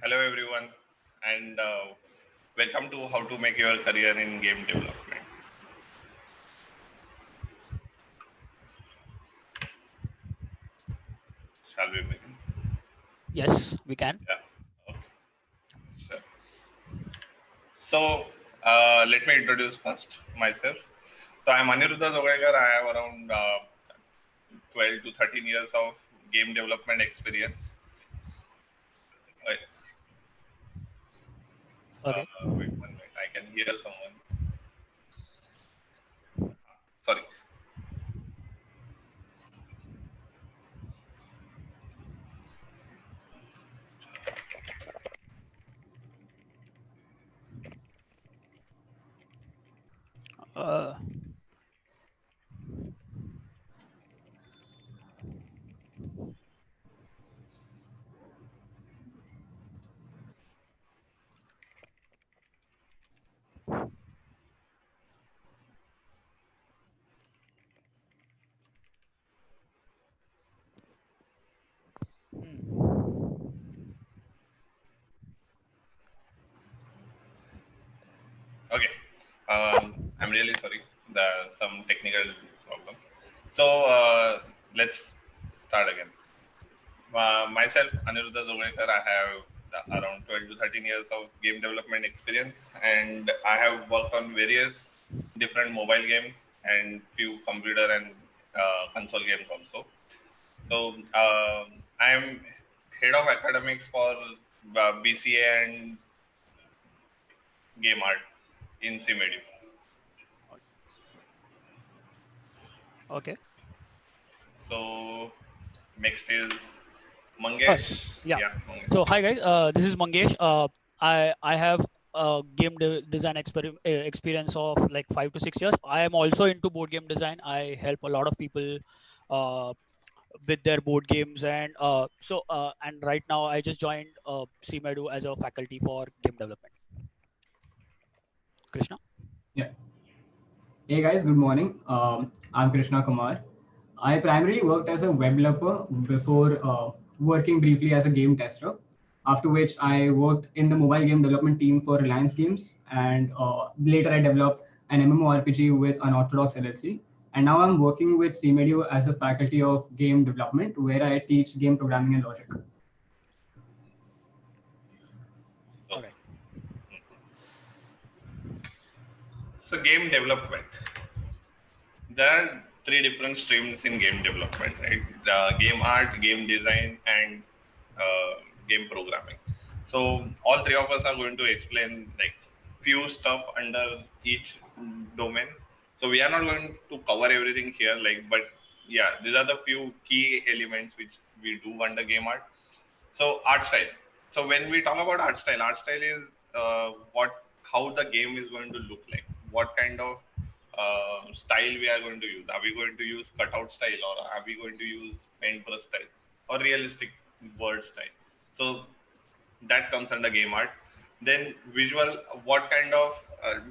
Hello everyone, and welcome to How to Make Your Career in Game Development. Shall we begin? Yes, we can. Yeah. Okay. Sure. So let me introduce first myself. So I'm Aniruddha Zogaikar. I have around 12 to 13 years of game development experience. Wait, Okay. wait 1 minute. I can hear someone. Sorry. Uh, Okay. I'm really sorry. There's some technical problem. So let's start again. Myself, Aniruddha Zogaikar, I have around 12 to 13 years of game development experience, and I have worked on various different mobile games and few computer and console games also. So I am head of academics for BCA and game art in CMedu. okay. So next is Uh, Mangesh. yeah. Yeah, Mangesh. So hi guys. This is Mangesh. I have game design experience of like 5 to 6 years. I am also into board game design. I help a lot of people uh, with their board games, and right now I just joined CMedu as a faculty for game development. Krishna. Yeah. Hey guys, good morning. I'm Krishna Kumar. I primarily worked as a web developer before working briefly as a game tester. After which I worked in the mobile game development team for Reliance Games, and later I developed an MMORPG with Unorthodox LLC. And now I'm working with CMedu as a faculty of game development, where I teach game programming and logic. All Okay. right. So game development. There are three different streams in game development, right? The game art, game design, and game programming. So all three of us are going to explain like few stuff under each domain. So we are not going to cover everything here, but yeah, these are the few key elements which we do under game art. So art style. So when we talk about art style is how the game is going to look like. What kind of style we are going to use? Are we going to use cutout style, or are we going to use paintbrush style, or realistic word style? So that comes under game art. Then visual, what kind of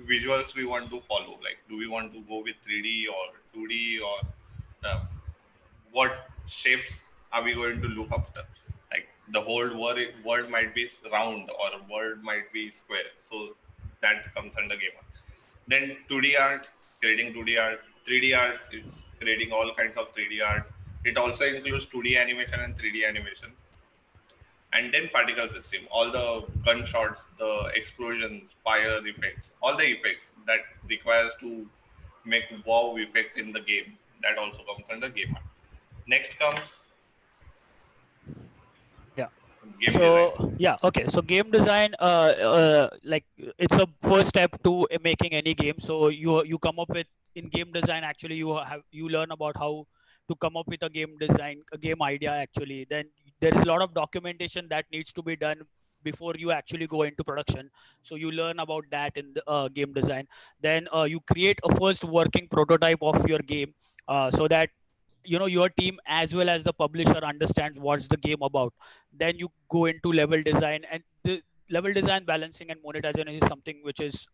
visuals we want to follow? Like, do we want to go with 3D or 2D, or uh, what shapes are we going to look after? Like the whole world might be round or world might be square. So that comes under game art. Then 2D art, creating 2D art, 3D art, it's creating all kinds of 3D art. It also includes 2D animation and 3D animation. And then particle system, all the gunshots, the explosions, fire effects, all the effects that requires to make wow effect in the game. That also comes under game art. Next comes Yeah. game design. So yeah, okay. So game design, like it's a first step to making any game. So you come up with in game design. Actually, you learn about how to come up with a game design, a game idea. Actually, then there is a lot of documentation that needs to be done before you actually go into production. So you learn about that in the game design. Then you create a first working prototype of your game, so that your team as well as the publisher understands what's the game about. Then you go into level design, and the level design, balancing and monetization is something which is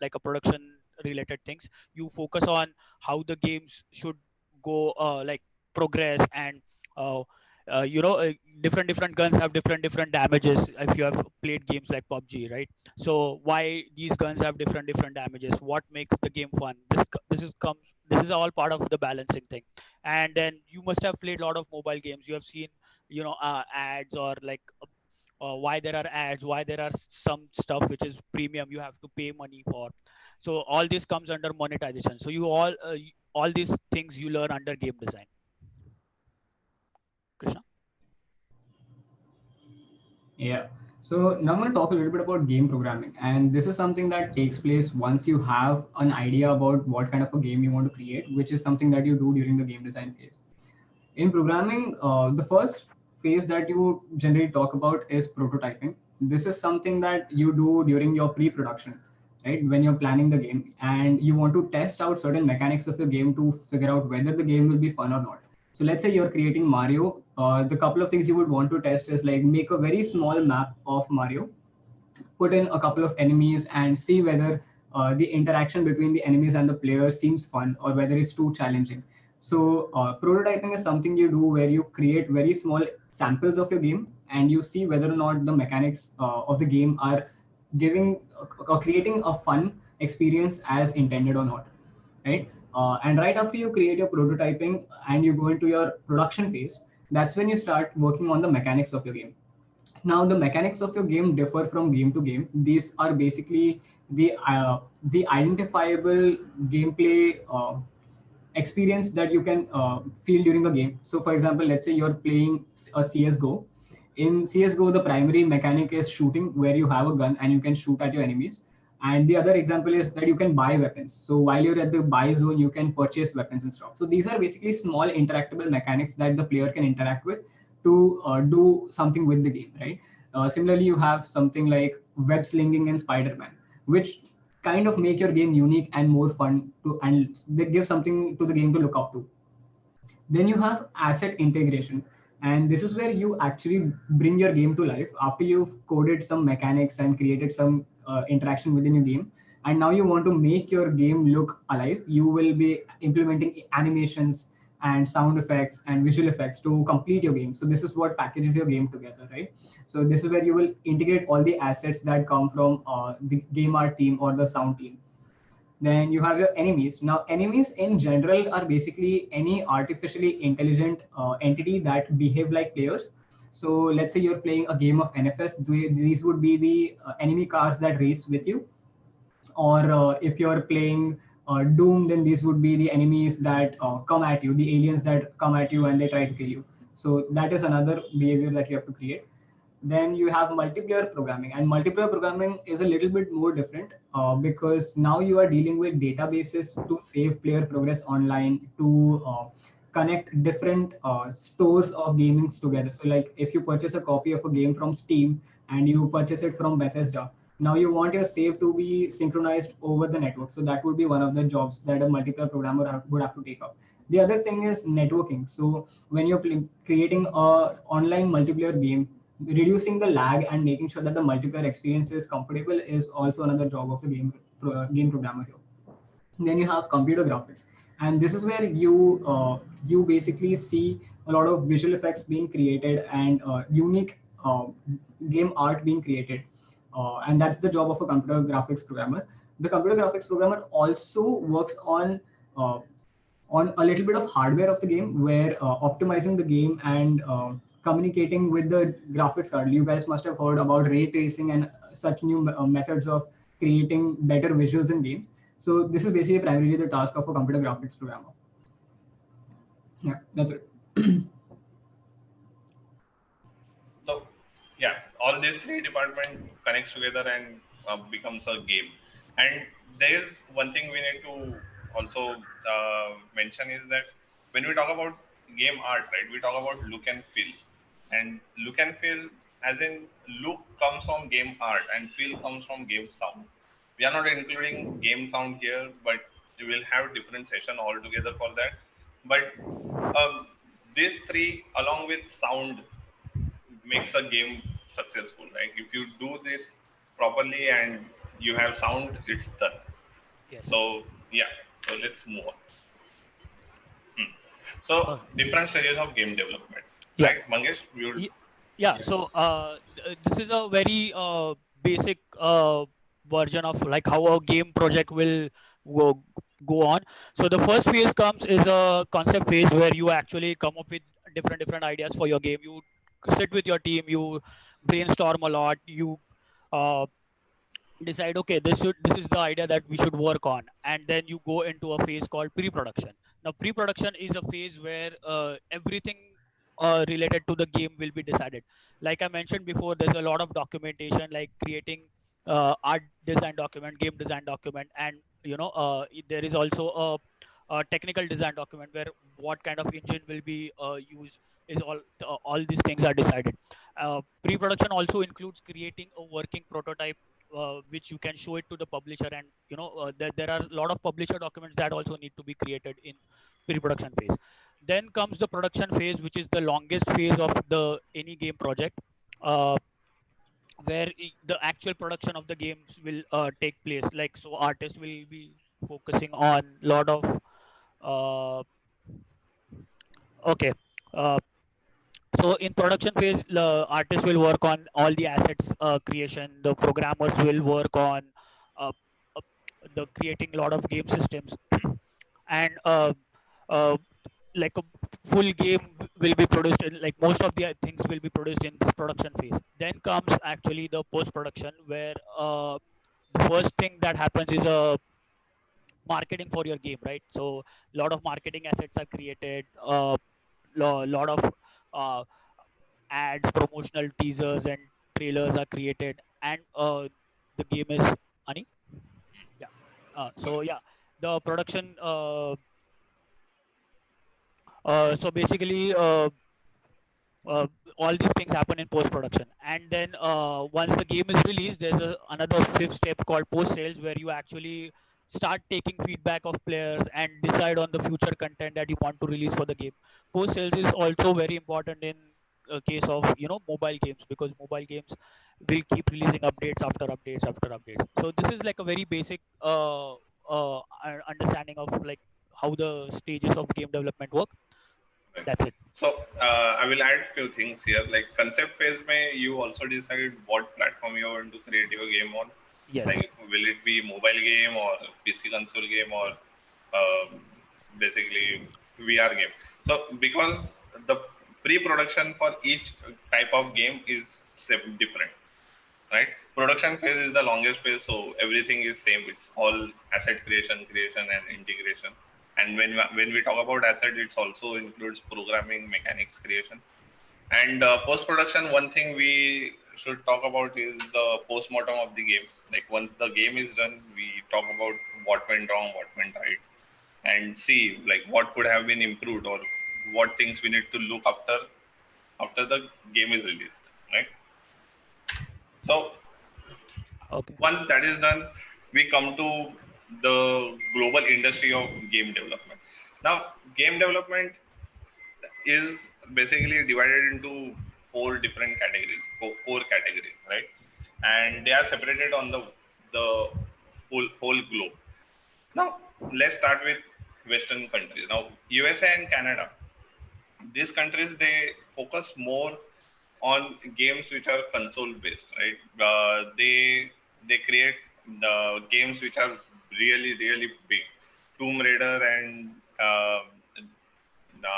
like a production related things. You focus on how the games should go, like progress, and uh, different guns have different damages. If you have played games like PUBG, right? So why these guns have different damages? What makes the game fun? This is all part of the balancing thing. And then you must have played a lot of mobile games. You have seen ads, or like why there are ads, why there are some stuff which is premium you have to pay money for. So all this comes under monetization. So all these things you learn under game design. Krishna. Yeah. So now I'm going to talk a little bit about game programming. And this is something that takes place once you have an idea about what kind of a game you want to create, which is something that you do during the game design phase. In programming, the first phase that you generally talk about is prototyping. This is something that you do during your pre-production, right? When you're planning the game and you want to test out certain mechanics of your game to figure out whether the game will be fun or not. So let's say you're creating Mario. The couple of things you would want to test is like make a very small map of Mario, put in a couple of enemies and see whether the interaction between the enemies and the players seems fun or whether it's too challenging. So prototyping is something you do where you create very small samples of your game and you see whether or not the mechanics of the game are giving or creating a fun experience as intended or not, right? And right after you create your prototyping and you go into your production phase, that's when you start working on the mechanics of your game. Now, the mechanics of your game differ from game to game. These are basically the identifiable gameplay experience that you can feel during a game. So, for example, let's say you're playing a CS:GO. In CS:GO, the primary mechanic is shooting, where you have a gun and you can shoot at your enemies. And the other example is that you can buy weapons. So while you're at the buy zone, you can purchase weapons and stuff. So these are basically small interactable mechanics that the player can interact with to do something with the game, right? Similarly, you have something like web slinging and Spider-Man, which kind of make your game unique and more fun to, and they give something to the game to look up to. Then you have asset integration. And this is where you actually bring your game to life after you've coded some mechanics and created some interaction within your game. And now you want to make your game look alive. You will be implementing animations and sound effects and visual effects to complete your game. So this is what packages your game together, right? So this is where you will integrate all the assets that come from the game art team or the sound team. Then you have your enemies. Now, enemies in general are basically any artificially intelligent entity that behave like players. So let's say you're playing a game of NFS. These would be the enemy cars that race with you. Or if you're playing Doom, then these would be the enemies that come at you, the aliens that come at you and they try to kill you. So that is another behavior that you have to create. Then you have multiplayer programming, and multiplayer programming is a little bit more different because now you are dealing with databases to save player progress online, to connect different stores of gamings together. So like if you purchase a copy of a game from Steam and you purchase it from Bethesda, now you want your save to be synchronized over the network. So that would be one of the jobs that a multiplayer programmer would have to take up. The other thing is networking. So when you're creating a online multiplayer game, reducing the lag and making sure that the multiplayer experience is comfortable is also another job of the game programmer here. Then you have computer graphics, and this is where you basically see a lot of visual effects being created and unique game art being created, and that's the job of a computer graphics programmer. The computer graphics programmer also works uh, on a little bit of hardware of the game, where optimizing the game and communicating with the graphics card. You guys must have heard about ray tracing and such new methods of creating better visuals in games. So this is basically primarily the task of a computer graphics programmer. Yeah, that's it. So yeah, all these three department connects together and becomes a game. And there is one thing we need to also mention is that when we talk about game art, right, we talk about look and feel. And look and feel, as in look comes from game art and feel comes from game sound. We are not including game sound here, but we will have different session altogether for that. But these three, along with sound, makes a game successful, right? If you do this properly and you have sound, it's done. Yes. So yeah, so let's move on. So Perfect. different stages of game development. Yeah. right, Mangesh? You would, Yeah, yeah. so this is a very basic version of like how a game project will go, go on. So the first phase comes is a concept phase where you actually come up with different ideas for your game. You sit with your team, you brainstorm a lot, you uh, decide, okay, this is the idea that we should work on, and then you go into a phase called pre-production. Now pre-production is a phase where everything related to the game will be decided. Like I mentioned before, there's a lot of documentation, like creating art design document, game design document, and there is also a technical design document where what kind of engine will be used is all these things are decided. Pre-production also includes creating a working prototype which you can show it to the publisher, and there are a lot of publisher documents that also need to be created in pre-production phase. Then comes the production phase, which is the longest phase of the any game project, uh, where the actual production of the games will take place. Like, so artists will be focusing on lot of uh, okay uh, so in production phase, the artists will work on all the assets creation, the programmers will work on uh, uh, the creating a lot of game systems and uh, like a full game will be produced in, like most of the things will be produced in this production phase. Then comes actually the post production, where the first thing that happens is a marketing for your game, right? So a lot of marketing assets are created, lot of uh, ads, promotional teasers, and trailers are created, and the game is Ani. Yeah. So yeah, the production. So basically, uh, all these things happen in post production, and then once the game is released, there's another fifth step called post sales, where you actually start taking feedback of players and decide on the future content that you want to release for the game. Post sales is also very important in case of mobile games, because mobile games will keep releasing updates after updates after updates. So this is like a very basic understanding of like how the stages of game development work. Right. That's it. So I will add few things here. Like concept phase, may you also decide what platform you want to create your game on. Yes. Like, will it be mobile game or PC console game or um, basically VR game? So because the pre-production for each type of game is different, right? Production phase is the longest phase, so everything is same. It's all asset creation, and integration. And when we talk about asset, it also includes programming, mechanics creation, and post production. One thing we should talk about is the post mortem of the game. Like once the game is done, we talk about what went wrong, what went right, and see like what could have been improved or what things we need to look after the game is released, right? So Okay. once that is done, we come to the global industry of game development. Now, game development is basically divided into four different categories, core categories, right? And they are separated on the whole globe. Now, let's start with Western countries. Now, USA and Canada, these countries, they focus more on games which are console based, right? They create the games which are really big. Tomb Raider and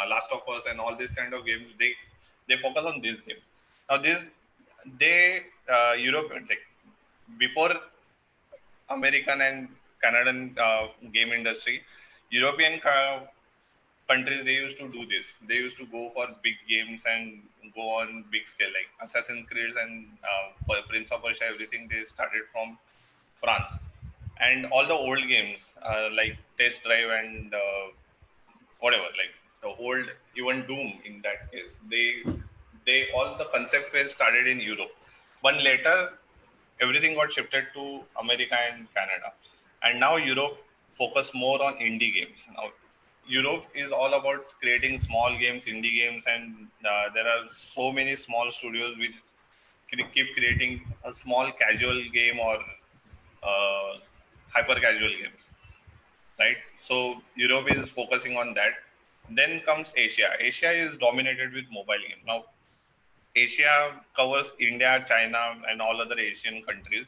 Last of Us and all these kind of games, they focus on these games. Now this they Europe, like before American and Canadian game industry, European countries, they used to do this. They used to go for big games and go on big scale, like Assassin's Creed and Prince of Persia. Everything they started from France, and all the old games like Test Drive and whatever, like the old, even Doom in that case. They all the concept phase started in Europe. One later, everything got shifted to America and Canada, and now Europe focus more on indie games. Now Europe is all about creating small games, indie games, and there are so many small studios which keep creating a small casual game or uh, hyper casual games, right? So Europe is focusing on that. Then comes Asia. Asia is dominated with mobile game. Now, Asia covers India, China, and all other Asian countries,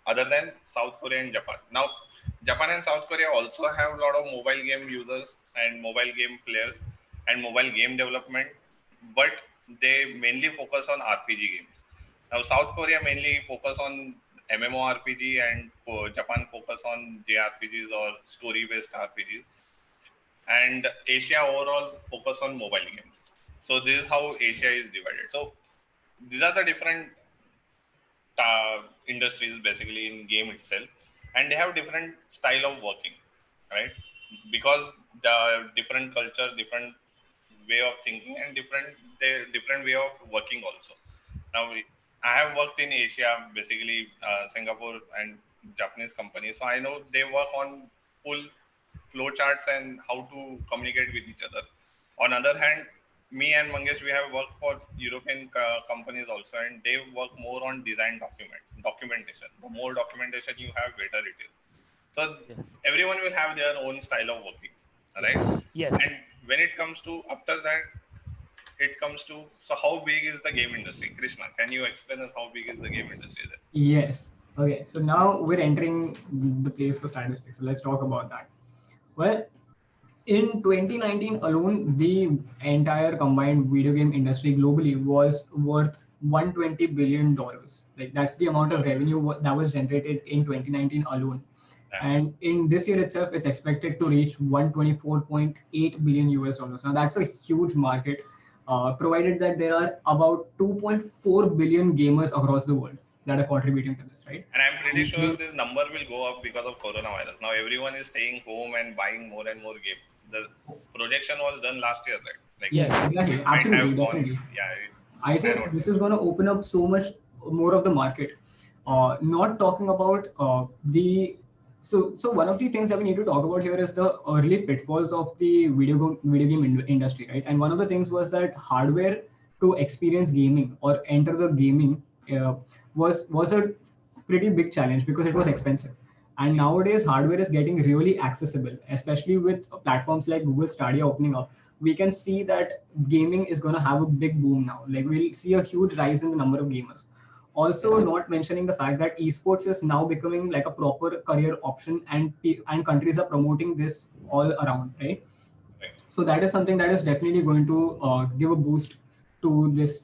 other than South Korea and Japan. Now, Japan and South Korea also have a lot of mobile game users and mobile game players and mobile game development, but they mainly focus on RPG games. Now, South Korea mainly focus on MMORPG and Japan focus on JRPGs or story-based RPGs, and Asia overall focus on mobile games. So this is how Asia is divided. So these are the different industries basically in game itself, and they have different style of working, right? Because the different culture, different way of thinking, and different way of working also. Now I have worked in Asia, basically Singapore and Japanese companies, so I know they work on full flow charts and how to communicate with each other. On other hand, me and Mangesh, we have worked for European companies also, and they work more on design documentation. The more documentation you have, better it is. So Yeah. everyone will have their own style of working, right? Yes. Yes. And when it comes to after that, it comes to, so how big is the game industry? Krishna, can you explain us how big is the game industry there? Yes. Okay. So now we're entering the place for statistics. So let's talk about that. Well, in 2019 alone, the entire combined video game industry globally was worth $120 billion. Like that's the amount of revenue that was generated in 2019 alone. Yeah. And in this year itself, it's expected to reach 124.8 billion US dollars. Now that's a huge market, provided that there are about 2.4 billion gamers across the world that are contributing to this, right? And I'm pretty sure And this number will go up because of coronavirus. Now everyone is staying home and buying more and more games. The projection was done last year, right? Like yeah, Yes. exactly, it might absolutely, have gone, definitely. yeah, I I think don't this is going to open up so much more of the market. Not talking about the so one of the things that we need to talk about here is the early pitfalls of the video game industry, right? And one of the things was that hardware to experience gaming or enter the gaming uh, was a pretty big challenge because it was expensive. And nowadays, hardware is getting really accessible, especially with platforms like Google Stadia opening up. We can see that gaming is going to have a big boom now. Like we'll see a huge rise in the number of gamers. Also, Yes. not mentioning the fact that esports is now becoming like a proper career option, and countries are promoting this all around, right? right. So that is something that is definitely going to give a boost to this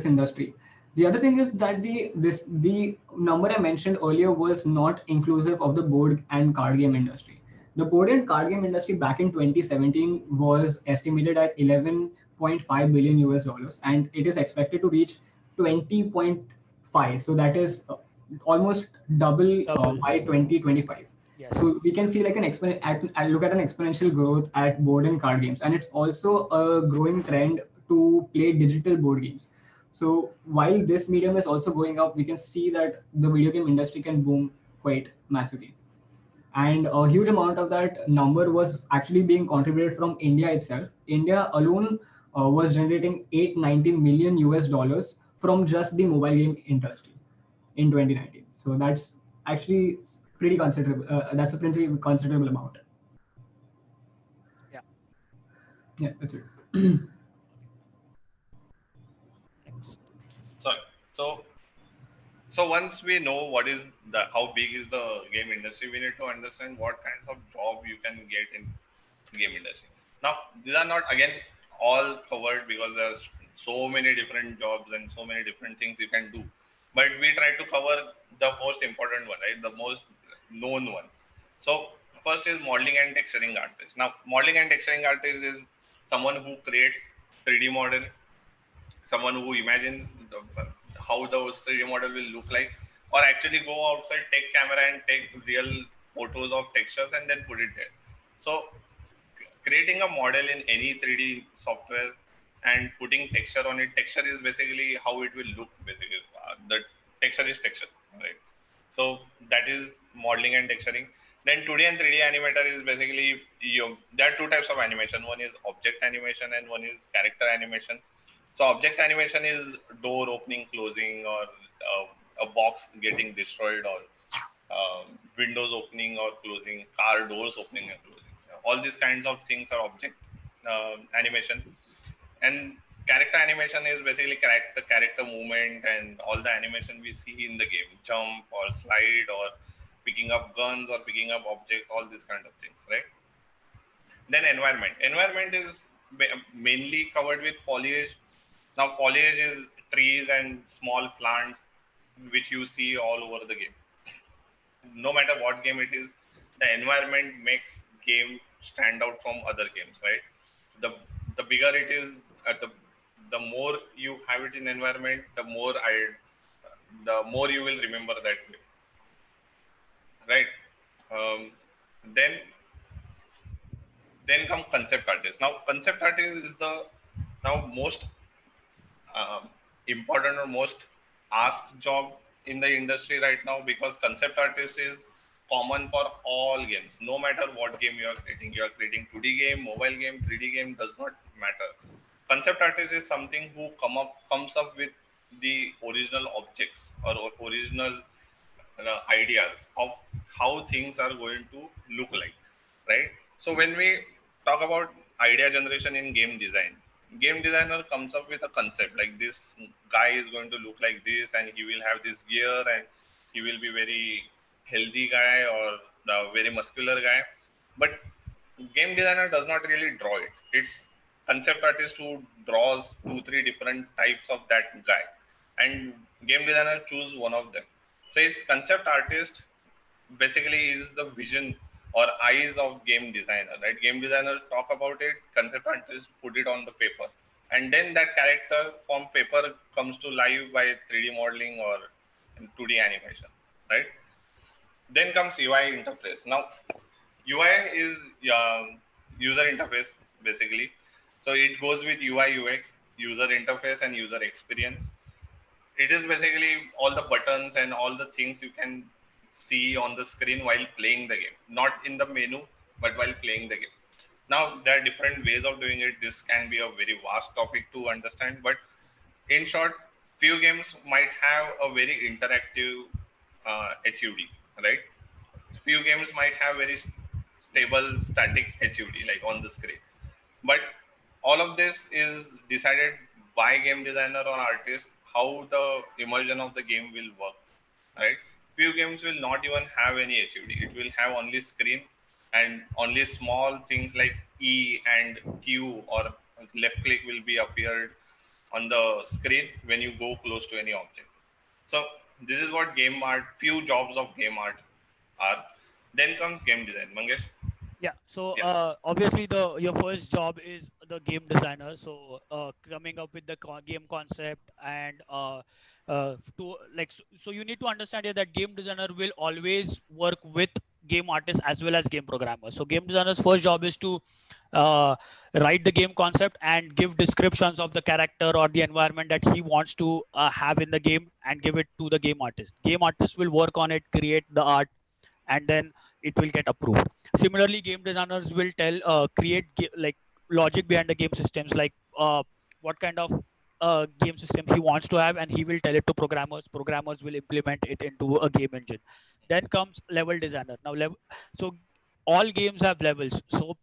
industry. The other thing is that the number I mentioned earlier was not inclusive of the board and card game industry. The board and card game industry back in 2017 was estimated at 11.5 billion US dollars, and it is expected to reach 20.5. So that is almost double Double. by 2025. Yes. So we can see like an look at an exponential growth at board and card games, and it's also a growing trend to play digital board games. So while this medium is also going up, we can see that the video game industry can boom quite massively. And a huge amount of that number was actually being contributed from India itself. India alone was generating 890 million US dollars from just the mobile game industry in 2019. So that's actually pretty considerable. That's a pretty considerable amount. Yeah. Yeah, that's it. Next. Sorry. So so once we know what is the how big is the game industry, we need to understand what kinds of job you can get in game industry. Now these are not again all covered because there's so many different jobs and so many different things you can do. But we try to cover the most important one, right? The most known one. So first is modeling and texturing artist. Now modeling and texturing artist is someone who creates 3D model, someone who imagines how the 3D model will look like, or actually go outside, take camera and take real photos of textures and then put it there. So creating a model in any 3D software and putting texture on it. Texture is basically how it will look. Basically, the texture is texture, right? So that is modeling and texturing. Then 2D and 3D animator is basically there are two types of animation. One is object animation and one is character animation. So object animation is door opening, closing, or a box getting destroyed, or windows opening or closing, car doors opening and closing. All these kinds of things are object. animation, and character animation is basically character movement and all the animation we see in the game, jump or slide or picking up guns or picking up objects, all these kind of things, right? Then environment is mainly covered with foliage. Now foliage is trees and small plants which you see all over the game. No matter what game it is, the environment makes game stand out from other games, right? the the bigger it is, the more you have it in environment, the more you will remember that game, right? um, then come concept artist. Now concept artist is the now most um, important or most asked job in the industry right now, because concept artist is common for all games. No matter what game you are creating 2D game, mobile game, 3D game, does not matter. Concept artist is something who comes up with the original objects or original ideas of how things are going to look like, right? So when we talk about idea generation in game design, game designer comes up with a concept like this guy is going to look like this, and he will have this gear, and he will be very healthy guy or a very muscular guy. But game designer does not really draw it. It's concept artist who draws 2 3 different types of that guy, and game designer choose one of them. So it's concept artist basically is the vision or eyes of game designer, right? Game designer talk about it, concept artist put it on the paper, and then that character from paper comes to life by 3D modeling or 2D animation, right? Then comes UI interface. Now UI is user interface basically. So it goes with UI UX, user interface and user experience. It is basically all the buttons and all the things you can see on the screen while playing the game, not in the menu, but while playing the game. Now there are different ways of doing it. This can be a very vast topic to understand, but in short, few games might have a very interactive HUD, right? Few games might have very stable static HUD like on the screen, but all of this is decided by game designer or artist how the immersion of the game will work, right? Few games will not even have any HUD. It will have only screen and only small things like E and Q or left click will be appeared on the screen when you go close to any object. So this is what game art, few jobs of game art are. Then comes game design. Mangesh? Yeah. So Yeah. obviously the your first job is the game designer. So coming up with the game concept and to like so you need to understand here that game designer will always work with game artists as well as game programmers. So game designer's first job is to uh, write the game concept and give descriptions of the character or the environment that he wants to have in the game and give it to the game artist. Game artist will work on it, create the art, and then it will get approved. Similarly, game designers will create like logic behind the game systems, like what kind of game system he wants to have, and he will tell it to programmers. Programmers will implement it into a game engine. Then comes level designer. Now so all games have levels. So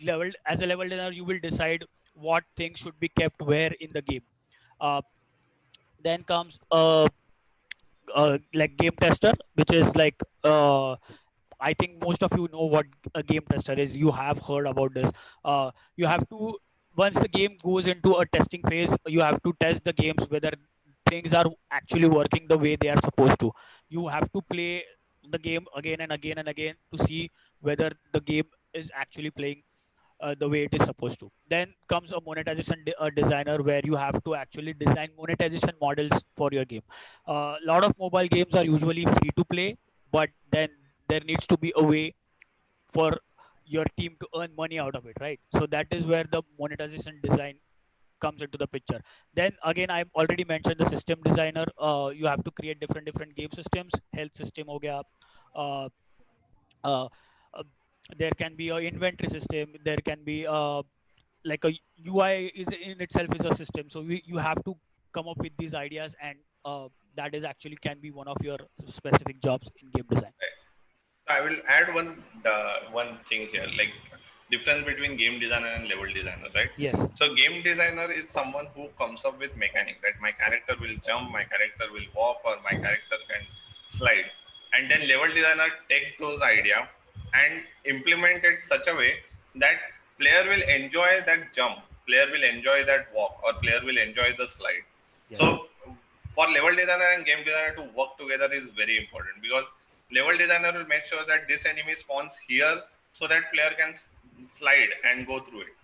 level as a level designer, you will decide what things should be kept where in the game. uh, then comes like game tester, which is like I think most of you know what a game tester is. You have heard about this. You have to, once the game goes into a testing phase, you have to test the games whether things are actually working the way they are supposed to. You have to play the game again and again and again to see whether the game is actually playing the way it is supposed to. Then comes a monetization designer, where you have to actually design monetization models for your game. A lot of mobile games are usually free to play, but then there needs to be a way for your team to earn money out of it, right? So that is where the monetization design comes into the picture. Then again, I already mentioned the system designer. You have to create different game systems. Health system ho gaya, uh, uh, uh, there can be a inventory system, there can be like a UI is in itself is a system. So you have to come up with these ideas, and that is actually can be one of your specific jobs in game design. I will add one thing here. Like difference between game designer and level designer, right? Yes. So game designer is someone who comes up with mechanic that my character will jump, my character will walk, or my character can slide. And then level designer takes those idea and implement it such a way that player will enjoy that jump, player will enjoy that walk, or player will enjoy the slide. Yes. So for level designer and game designer to work together is very important, because level designer will make sure that this enemy spawns here so that player can slide and go through it.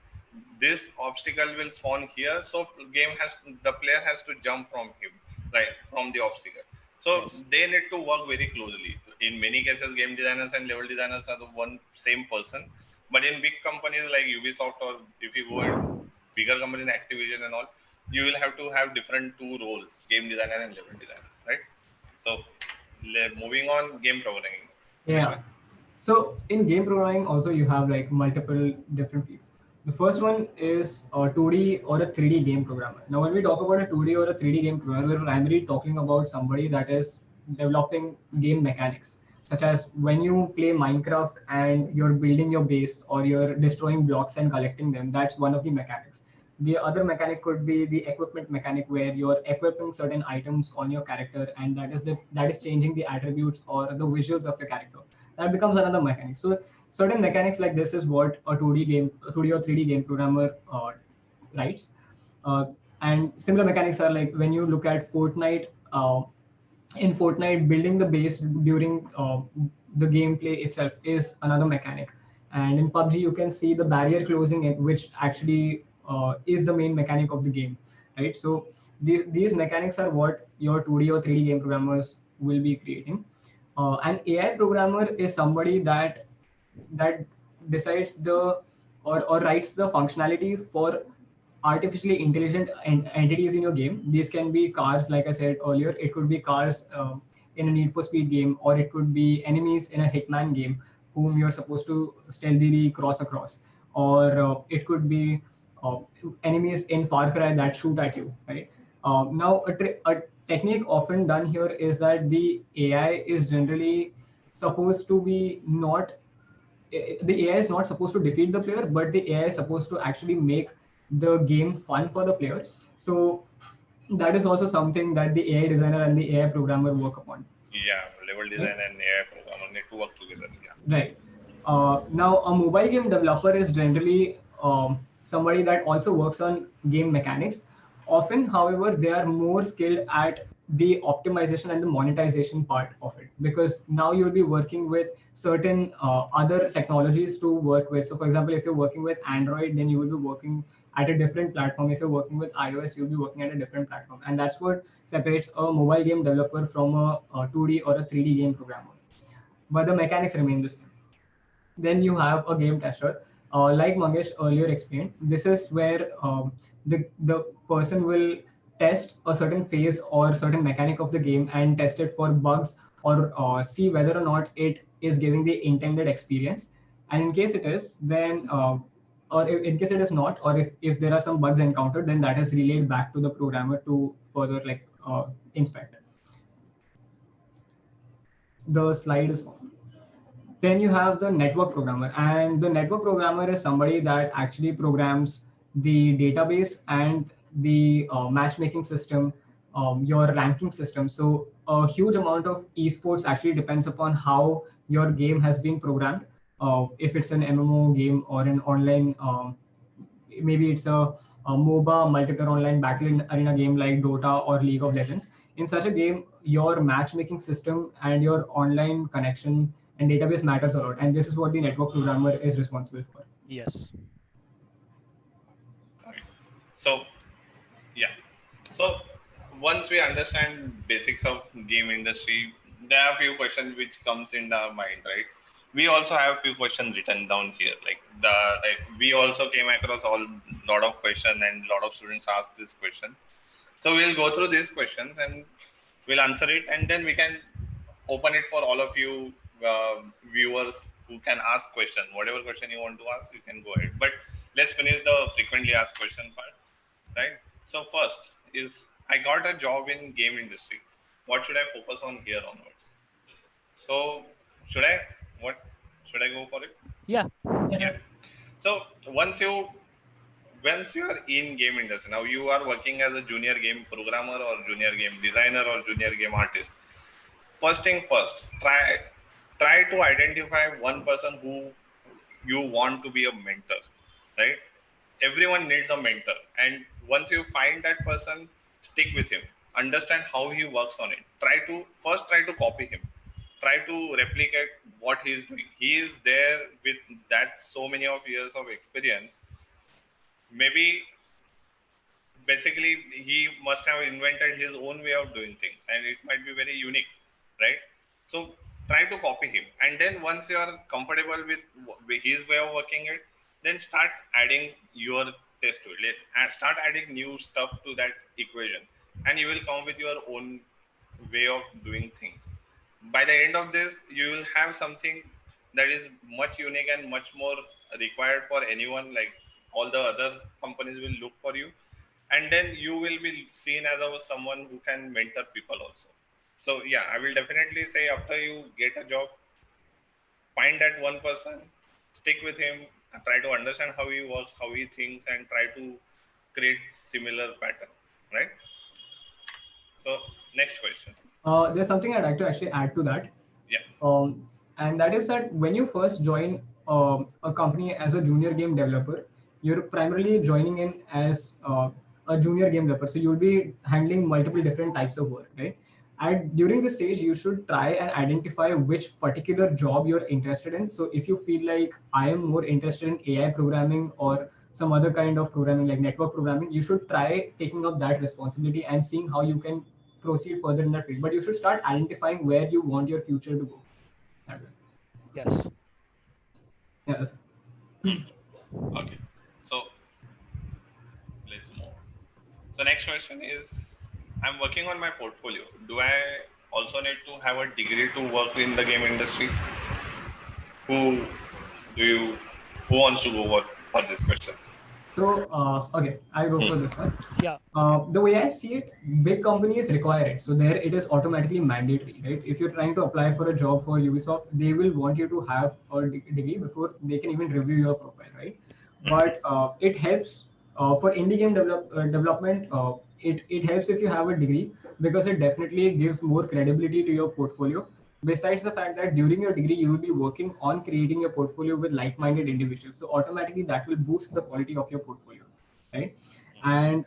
This obstacle will spawn here, so the player has to jump from him, right, from the obstacle. So Yes. they need to work very closely. In many cases, game designers and level designers are the one same person, but in big companies like Ubisoft, or if you go in bigger companies, Activision and all, you will have to have different two roles: game designer and level designer, right? So moving on, game programming. Yeah. Krishna? So in game programming, also you have like multiple different fields. The first one is a 2D or a 3D game programmer. Now, when we talk about a 2D or a 3D game programmer, we're primarily talking about somebody that is developing game mechanics, such as when you play Minecraft and you're building your base or you're destroying blocks and collecting them. That's one of the mechanics. The other mechanic could be the equipment mechanic, where you're equipping certain items on your character, and that is changing the attributes or the visuals of the character. That becomes another mechanic. So certain mechanics like this is what a 2D or 3D game programmer writes. Uh, and similar mechanics are like when you look at Fortnite. In Fortnite, building the base during the gameplay itself is another mechanic. And in PUBG, you can see the barrier closing, which actually is the main mechanic of the game, right? So these mechanics are what your 2D or 3D game programmers will be creating. An AI programmer is somebody that decides or writes the functionality for artificially intelligent entities in your game. These can be cars, like I said earlier. It could be cars in a Need for Speed game, or it could be enemies in a Hitman game whom you're supposed to stealthily cross across, or it could be uh, enemies in Far Cry that shoot at you, right? Now, a technique often done here is that the AI is generally supposed to be not the AI is not supposed to defeat the player, but the AI is supposed to actually make the game fun for the player. So that is also something that the AI designer and the AI programmer work upon. Yeah, level Right? design and AI programmer need to work together. Yeah. Right. Now, a mobile game developer is generally somebody that also works on game mechanics. Often, however, they are more skilled at the optimization and the monetization part of it, because now you'll be working with certain other technologies to work with. So, for example, if you're working with Android, then you will be working at a different platform. If you're working with iOS, you'll be working at a different platform. And that's what separates a mobile game developer from a 2D or a 3D game programmer, but the mechanics remain the same. Then you have a game tester. Like Mangesh earlier explained, this is where the person will test a certain phase or certain mechanic of the game and test it for bugs, or see whether or not it is giving the intended experience. And in case it is, then or in case it is not, or if there are some bugs encountered, then that is relayed back to the programmer to further inspect. The slide is off. Then you have the network programmer, and the network programmer is somebody that actually programs the database and the matchmaking system, your ranking system. So a huge amount of esports actually depends upon how your game has been programmed. If it's an MMO game or an online, maybe it's a MOBA, multiplayer online battle arena game like Dota or League of Legends. In such a game, your matchmaking system and your online connection and database matters a lot, and this is what the network programmer is responsible for. Yes. Okay. So yeah. So once we understand basics of game industry, there are a few questions which comes in our mind, right? We also have a few questions written down here. We also came across all lot of questions, and lot of students asked this question. So we'll go through these questions and we'll answer it, and then we can open it for all of you viewers who can ask question. Whatever question you want to ask, you can go ahead. But let's finish the frequently asked question part, right? So first is, I got a job in game industry. What should I focus on here onwards? So should I what should I go for it? Yeah. Yeah. So once you are in game industry, now you are working as a junior game programmer or junior game designer or junior game artist. First thing first, try to identify one person who you want to be a mentor, right? Everyone needs a mentor, and once you find that person, stick with him, understand how he works on it. Try to copy him, try to replicate what he is doing. He is there with that so many of years of experience. Maybe basically he must have invented his own way of doing things, and it might be very unique, right? So try to copy him, and then once you are comfortable with his way of working it, then start adding your taste to it, and start adding new stuff to that equation, and you will come with your own way of doing things. By the end of this, you will have something that is much unique and much more required for anyone. Like, all the other companies will look for you, and then you will be seen as someone who can mentor people also. So yeah, I will definitely say, after you get a job, find that one person, stick with him, and try to understand how he works, how he thinks, and try to create similar pattern, right? So next question. There's something I'd like to actually add to that. Yeah. And that is that when you first join a company as a junior game developer, you're primarily joining in as a junior game developer. So you'll be handling multiple different types of work, right? And during this stage, you should try and identify which particular job you're interested in. So if you feel like I am more interested in AI programming or some other kind of programming like network programming, you should try taking up that responsibility and seeing how you can proceed further in that field. But you should start identifying where you want your future to go. That way. Yes. Yes. Okay. So let's move. So next question is, I'm working on my portfolio. Do I also need to have a degree to work in the game industry? Who do you who wants to go for this question? So, okay, I'll go for this one. Yeah. Okay. The way I see it, big companies require it. So there it is automatically mandatory, right? If you're trying to apply for a job for Ubisoft, they will want you to have a degree before they can even review your profile, right? But it helps for indie game development. It helps if you have a degree because it definitely gives more credibility to your portfolio. Besides the fact that during your degree you will be working on creating a portfolio with like-minded individuals, so automatically that will boost the quality of your portfolio, right? And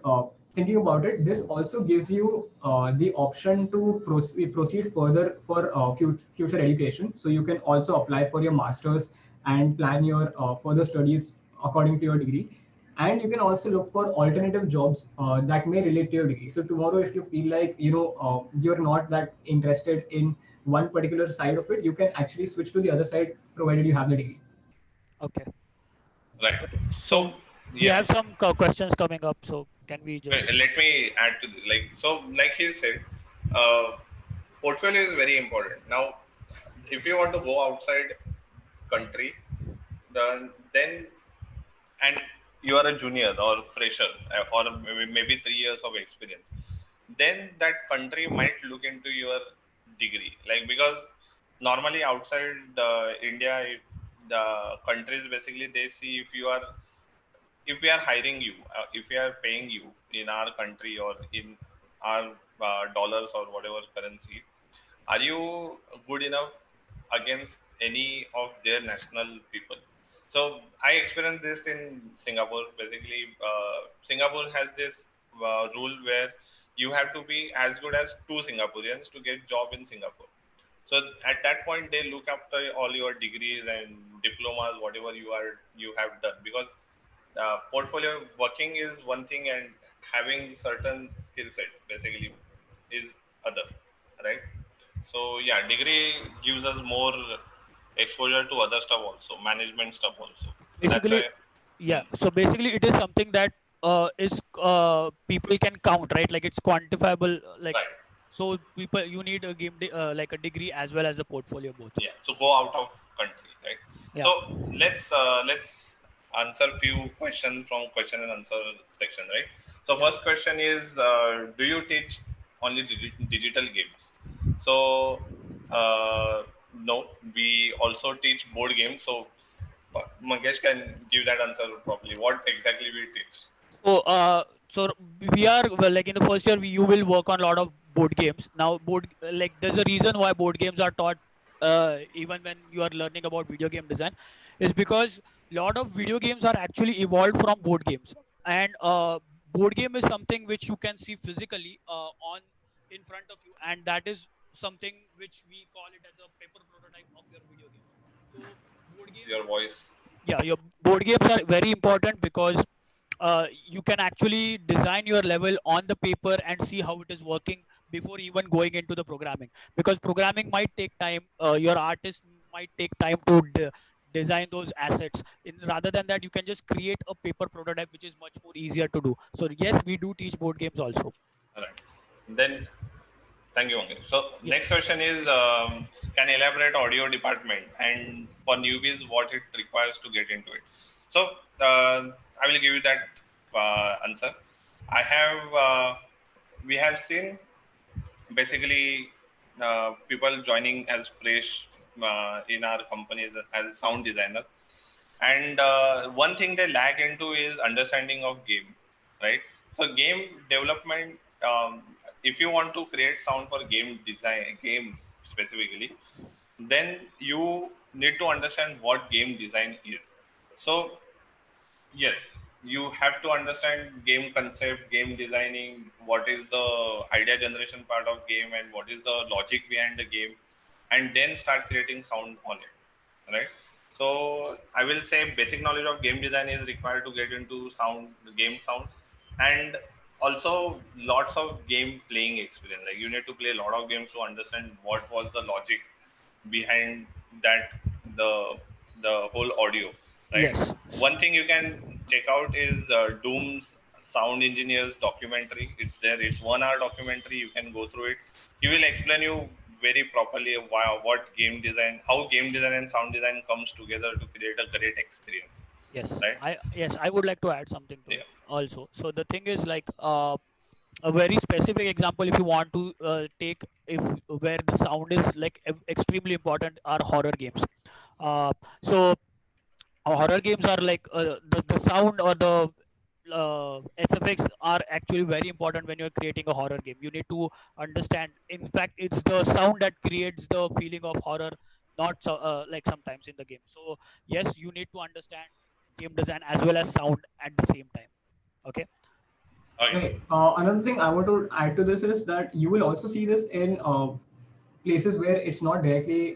thinking about it, this also gives you the option to proceed further for future education. So you can also apply for your masters and plan your further studies according to your degree. And you can also look for alternative jobs that may relate to your degree. So tomorrow, if you feel like you're not that interested in one particular side of it, you can actually switch to the other side provided you have the degree. Okay. Right. Okay. So So we yeah, have some questions coming up. So can we just? let me add to this. Like he said, uh, portfolio is very important. Now, if you want to go outside country, then and you are a junior or fresher, or maybe 3 years of experience, then that country might look into your degree. Like, because normally outside India, the countries basically, they see if we are hiring you, if we are paying you in our country or in our dollars or whatever currency, are you good enough against any of their national people? So I experienced this in Singapore. Basically, Singapore has this rule where you have to be as good as two Singaporeans to get job in Singapore. So at that point, they look after all your degrees and diplomas, whatever you have done, because portfolio working is one thing, and having certain skill set basically is other, right? So yeah, degree gives us more exposure to other stuff also, management stuff also. So that's Basically, why. yeah. So basically, it is something that is people can count, right? Like it's quantifiable. Like Right. so, people you need a like a degree as well as a portfolio both. Yeah. So go out of country, right? Yeah. So let's answer few questions from question and answer section, right? So Yeah. first question is, do you teach only digital games? So no, we also teach board games. So Mangesh can give that answer properly. What exactly we teach? So we are well, like in the first year, you will work on a lot of board games. Now, like there's a reason why board games are taught even when you are learning about video game design, is because a lot of video games are actually evolved from board games, and board game is something which you can see physically on in front of you, and that is something which we call it as a paper prototype of your video games. So board games, Your voice. yeah, your board games are very important because you can actually design your level on the paper and see how it is working before even going into the programming, because programming might take time, your artist might take time to design those assets. Rather than that, you can just create a paper prototype, which is much more easier to do. So yes, we do teach board games also. All right. Then thank you, Mangesh. So Yeah. next question is, can elaborate audio department and for newbies what it requires to get into it. So I will give you that answer. I have we have seen basically people joining as fresh in our companies as sound designer, and one thing they lag into is understanding of game, right? So game development, if you want to create sound for game design games specifically, then you need to understand what game design is. So yes, you have to understand game concept, game designing, what is the idea generation part of game and what is the logic behind the game, and then start creating sound on it, right? So I will say basic knowledge of game design is required to get into sound, game sound, and also lots of game playing experience. Like you need to play a lot of games to understand what was the logic behind that, the the whole audio, right? Yes. One thing you can check out is Doom's sound engineers documentary. It's there. It's 1 hour documentary. You can go through it. He will explain you very properly why, what game design, how game design and sound design comes together to create a great experience, Yes, right? I would like to add something to Yeah. it also. So the thing is like a very specific example, if you want to take, if where the sound is like extremely important, are horror games. So horror games are like the sound or the SFX are actually very important when you're creating a horror game. You need to understand. In fact, it's the sound that creates the feeling of horror, not like sometimes in the game. So yes, you need to understand game design as well as sound at the same time. Okay. Okay. Right. Another thing I want to add to this is that you will also see this in places where it's not directly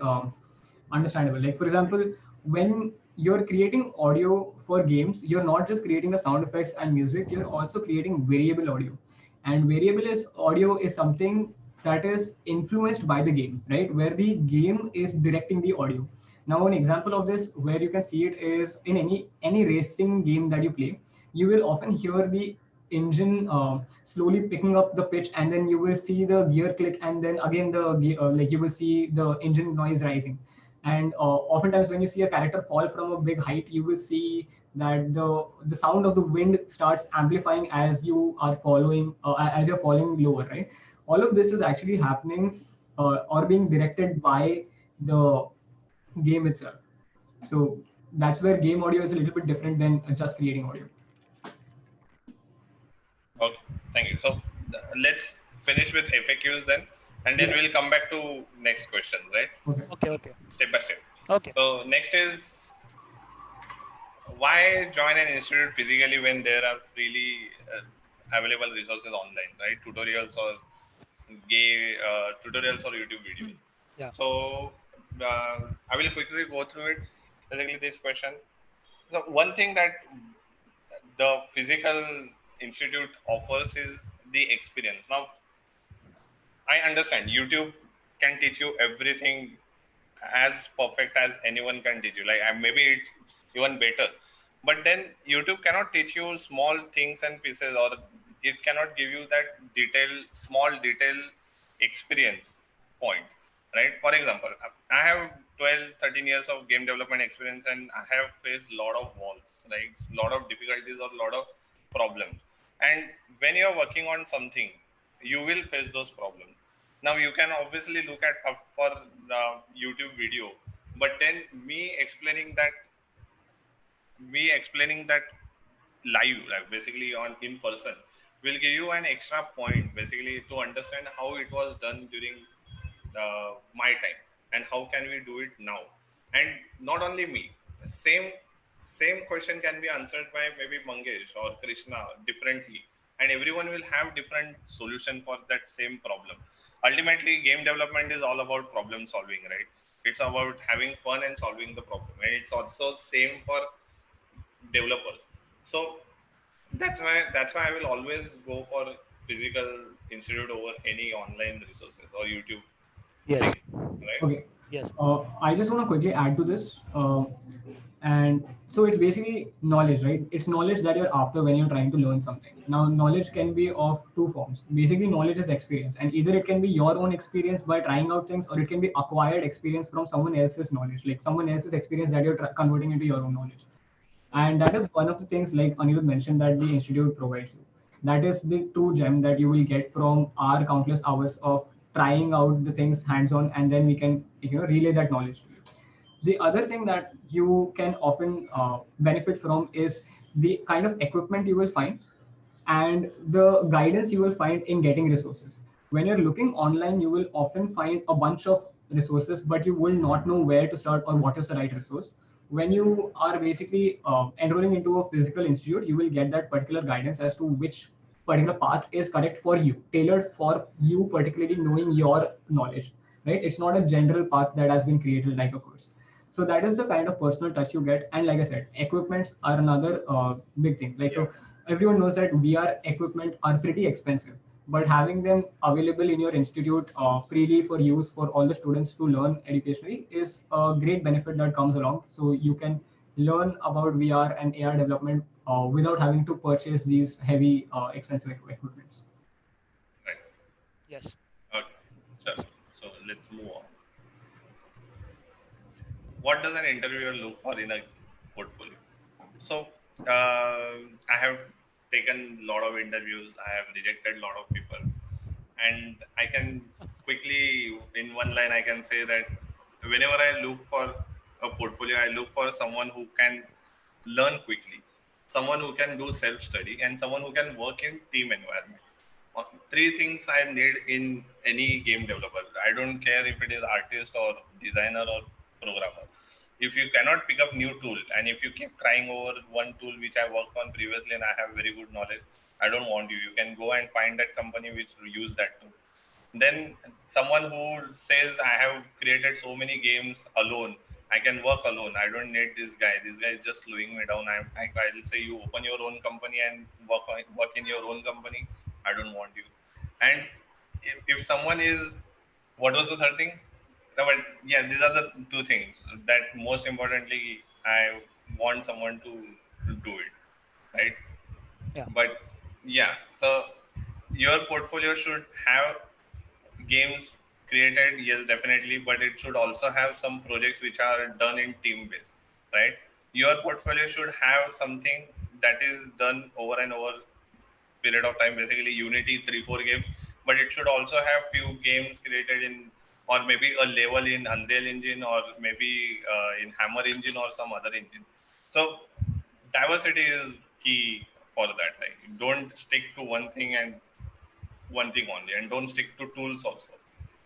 understandable. Like, for example, when you're creating audio for games, you're not just creating the sound effects and music, you're also creating variable audio. And variable is audio is something that is influenced by the game, right? Where the game is directing the audio. Now, an example of this where you can see it is in any racing game that you play, you will often hear the engine slowly picking up the pitch, and then you will see the gear click, and then again like you will see the engine noise rising. And oftentimes when you see a character fall from a big height, you will see that the sound of the wind starts amplifying as you are following as you're falling lower, right? All of this is actually happening or being directed by the game itself. So that's where game audio is a little bit different than just creating audio. Okay. Thank you. So let's finish with FAQs then, and then Yeah. we'll come back to next questions, right? Okay. Okay. Okay. Step by step. Okay. So next is, why join an institute physically when there are freely available resources online, right? Tutorials or YouTube videos. Yeah. So I will quickly go through it. Basically, this question. So one thing that the physical institute offers is the experience. Now, I understand YouTube can teach you everything as perfect as anyone can teach you. Like maybe it's even better, but then YouTube cannot teach you small things and pieces, or it cannot give you that small detail experience point, right? For example, I have 12, 13 years of game development experience, and I have faced a lot of walls, like a lot of difficulties or a lot of problems. And when you're working on something, you will face those problems. Now you can obviously look at for YouTube video, but then me explaining that me explaining that live, like basically on in person, will give you an extra point basically to understand how it was done during my time and how can we do it now. And not only me, same same question can be answered by maybe Mangesh or Krishna differently, and everyone will have different solution for that same problem. Ultimately, game development is all about problem solving, right? It's about having fun and solving the problem, and it's also same for developers. So that's why I will always go for physical institute over any online resources or YouTube Yes. thing, right? Okay. Yes. I just want to quickly add to this. And so it's basically knowledge, right? It's knowledge that you're after when you're trying to learn something. Now, knowledge can be of two forms. Basically, knowledge is experience, and either it can be your own experience by trying out things, or it can be acquired experience from someone else's knowledge, like someone else's experience that you're converting into your own knowledge. And that is one of the things, like Anirudh mentioned, that the institute provides you. That is the true gem that you will get from our countless hours of trying out the things hands on, and then we can relay that knowledge to you. The other thing that you can often benefit from is the kind of equipment you will find and the guidance you will find in getting resources. When you're looking online, you will often find a bunch of resources, but you will not know where to start or what is the right resource. When you are basically enrolling into a physical institute, you will get that particular guidance as to which particular path is correct for you, tailored for you, particularly knowing your knowledge, right? It's not a general path that has been created like a course. So that is the kind of personal touch you get. And like I said, equipments are another big thing. Like, Yeah, so everyone knows that VR equipment are pretty expensive, but having them available in your institute freely for use for all the students to learn educationally is a great benefit that comes along. So you can learn about VR and AR development without having to purchase these heavy, expensive equipments. right. Yes. Okay, chalo. Next. So let's move on. What does an interviewer look for in a portfolio? So I have taken a lot of interviews. I have rejected a lot of people, and I can quickly, in one line, I can say that whenever I look for a portfolio, I look for someone who can learn quickly, someone who can do self study, and someone who can work in team environment. Three things I need in any game developer. I don't care if it is artist or designer or programmer. If you cannot pick up new tool and if you keep crying over one tool which I worked on previously and I have very good knowledge, I don't want you. You can go and find that company which use that tool. Then someone who says I have created so many games alone, I can work alone, I don't need this guy is just slowing me down. I'll say you open your own company and work in your own company. I don't want you. And if someone is, what was the third thing? No, but yeah, these are the two things that most importantly I want someone to do it, right? Yeah. But yeah, so your portfolio should have games created, yes, definitely, but it should also have some projects which are done in team base, right? Your portfolio should have something that is done over and over period of time, basically Unity 3-4 games, but it should also have few games created in, or maybe a level in Unreal Engine, or maybe in Hammer Engine or some other engine. So diversity is key for that. Like, don't stick to one thing and one thing only, and don't stick to tools also.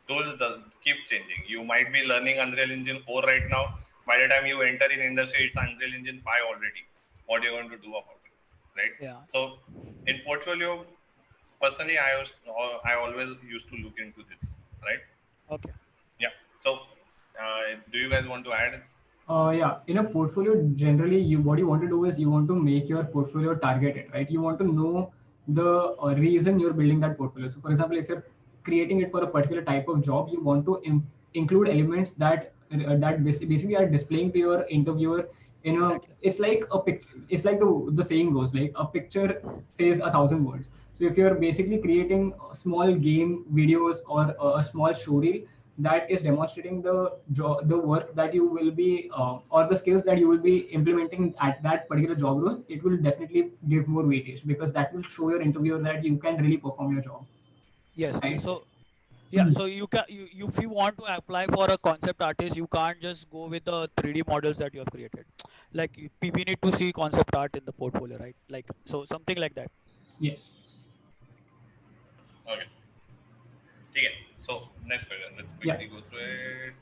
Tools keep changing. You might be learning Unreal Engine 4 right now. By the time you enter in industry, it's Unreal Engine 5 already. What are you going to do about it, right? Yeah. So in portfolio, personally, I always used to look into this, right? Okay. Yeah. So do you guys want to add? Yeah, in a portfolio, generally, you what you want to do is you want to make your portfolio targeted, right? You want to know the reason you're building that portfolio. So, for example, if you're creating it for a particular type of job, you want to include elements that basically are displaying to your interviewer in a. Exactly. It's like a pic. It's like the saying goes, like a picture says 1,000 words. So, if you're basically creating small game videos or a small story that is demonstrating the work that you will be or the skills that you will be implementing at that particular job role, it will definitely give more weightage because that will show your interviewer that you can really perform your job, Yes. right? So Yeah, so you can if you want to apply for a concept artist, you can't just go with the 3D models that you have created. Like we need to see concept art in the portfolio, right? Like so something like that. Yes. Okay. Okay. So next question. Let's Yeah. quickly go through it.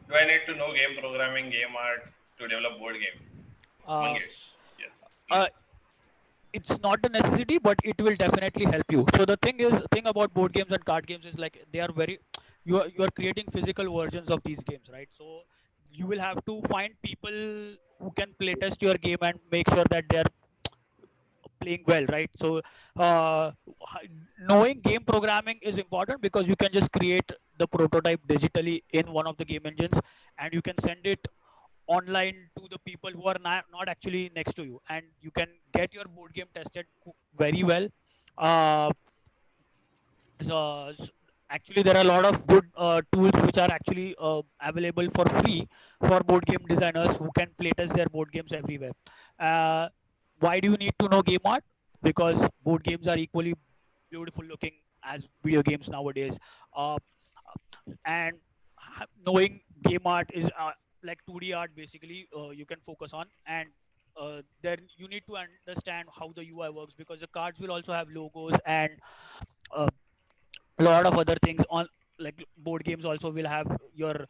Do I need to know game programming, game art to develop board game? Uh, Mangesh. Yes, uh, please. it's not a necessity, but it will definitely help you. So the thing about board games and card games is like they are very you are creating physical versions of these games, right? So you will have to find people who can playtest your game and make sure that they're playing well, right? So uh, knowing game programming is important because you can just create the prototype digitally in one of the game engines and you can send it online to the people who are not actually next to you, and you can get your board game tested very well. uh, Actually there are a lot of good tools which are actually available for free for board game designers who can playtest their board games everywhere. uh, why do you need to know game art? Because board games are equally beautiful looking as video games nowadays. And knowing game art is like 2D art basically, you can focus on. And then you need to understand how the UI works, because the cards will also have logos and uh, a lot of other things on. Like board games also will have your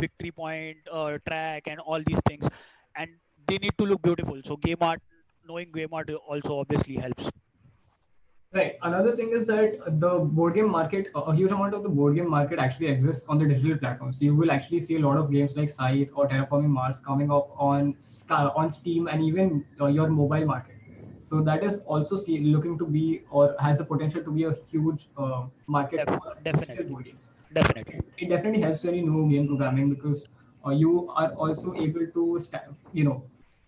victory point track and all these things, and they need to look beautiful. So game art, knowing game art also obviously helps. Right. Another thing is that the board game market, a huge amount of the board game market actually exists on the digital platforms. So you will actually see a lot of games like Scythe or Terraforming Mars coming up on on Steam and even your mobile market. So that is also looking to be, or has the potential to be, a huge market for digital Definitely, board games. definitely. It definitely helps when you know game programming, because you are also able to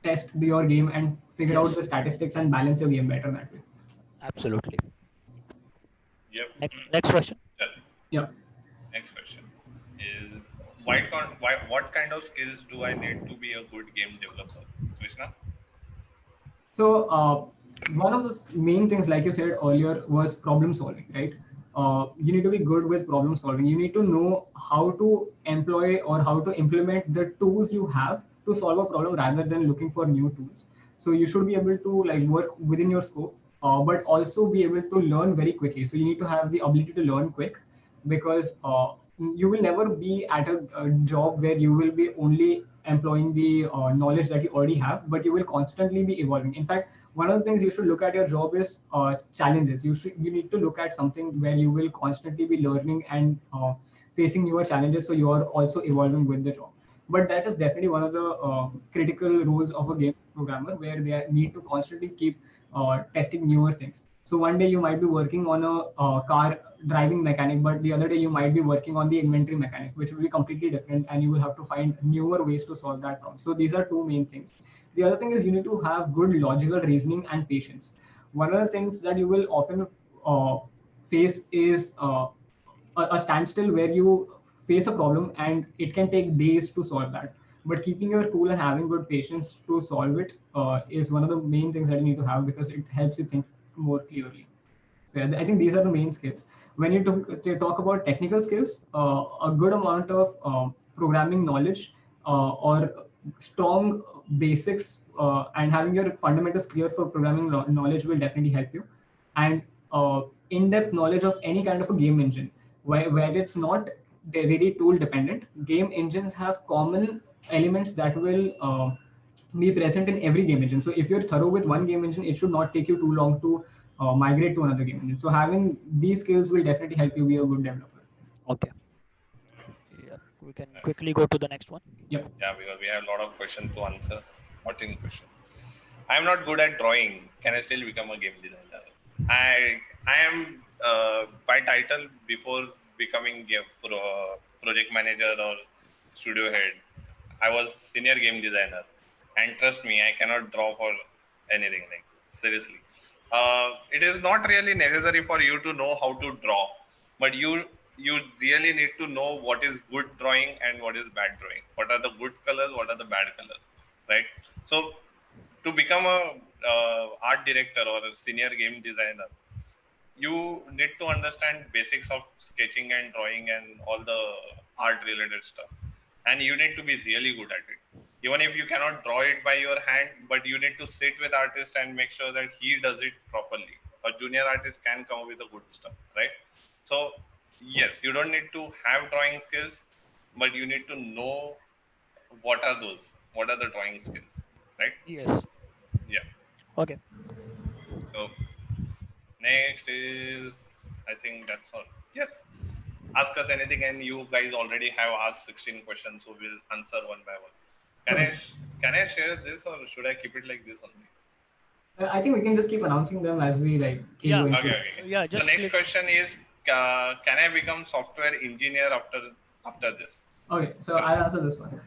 test your game and figure out Yes, the statistics and balance your game better that way. absolutely. Yep. Next question. Chal. Yeah. Next question is what kind of skills do I need to be a good game developer? Krishna? So one of the main things, like you said earlier, was problem solving, right? You need to be good with problem solving. You need to know how to employ or how to implement the tools you have to solve a problem rather than looking for new tools. So you should be able to like work within your scope, but also be able to learn very quickly. So you need to have the ability to learn quick, because you will never be at a job where you will be only employing the knowledge that you already have, but you will constantly be evolving. In fact, one of the things you should look at your job is challenges. You need to look at something where you will constantly be learning and facing newer challenges, so you are also evolving with the job. But that is definitely one of the critical roles of a game programmer, where they need to constantly keep testing newer things. So one day you might be working on a car driving mechanic, but the other day you might be working on the inventory mechanic, which will be completely different, and you will have to find newer ways to solve that problem. So these are two main things. The other thing is you need to have good logical reasoning and patience. One of the things that you will often uh, face is a standstill, where you face a problem and it can take days to solve that. But keeping your cool and having good patience to solve it is one of the main things that you need to have, because it helps you think more clearly. So yeah, I think these are the main skills. When you talk about technical skills, a good amount of programming knowledge or strong basics and having your fundamentals clear for programming knowledge will definitely help you. And in-depth knowledge of any kind of a game engine, where it's not really tool dependent. Game engines have common elements that will be present in every game engine. So if you're thorough with one game engine, it should not take you too long to migrate to another game engine. So having these skills will definitely help you be a good developer. Okay, yeah, we can quickly go to the next one. Yep. Yeah, because we have a lot of questions to answer. 14 questions. I'm not good at drawing. Can I still become a game designer? I am by title, before becoming project manager or studio head, I was senior game designer, and trust me, I cannot draw for anything, like seriously. It is not really necessary for you to know how to draw, but you really need to know what is good drawing and what is bad drawing. What are the good colors? What are the bad colors? Right. So to become a art director or a senior game designer, you need to understand basics of sketching and drawing and all the art related stuff, and you need to be really good at it. Even if you cannot draw it by your hand, but you need to sit with artist and make sure that he does it properly. A junior artist can come with the good stuff, right? So yes, you don't need to have drawing skills, but you need to know what are the drawing skills, right? Yes. Yeah. Okay. So next is, I think that's all. Yes. Ask us anything, and you guys already have asked 16 questions, so we'll answer one by one. Can I Okay. can I share this, or should I keep it like this only? I think we can just keep announcing them as we like keep Yeah. going Okay, through. okay. Yeah. So Just next click. question is, can I become software engineer after this? Okay, so I'll Krishna. answer this one.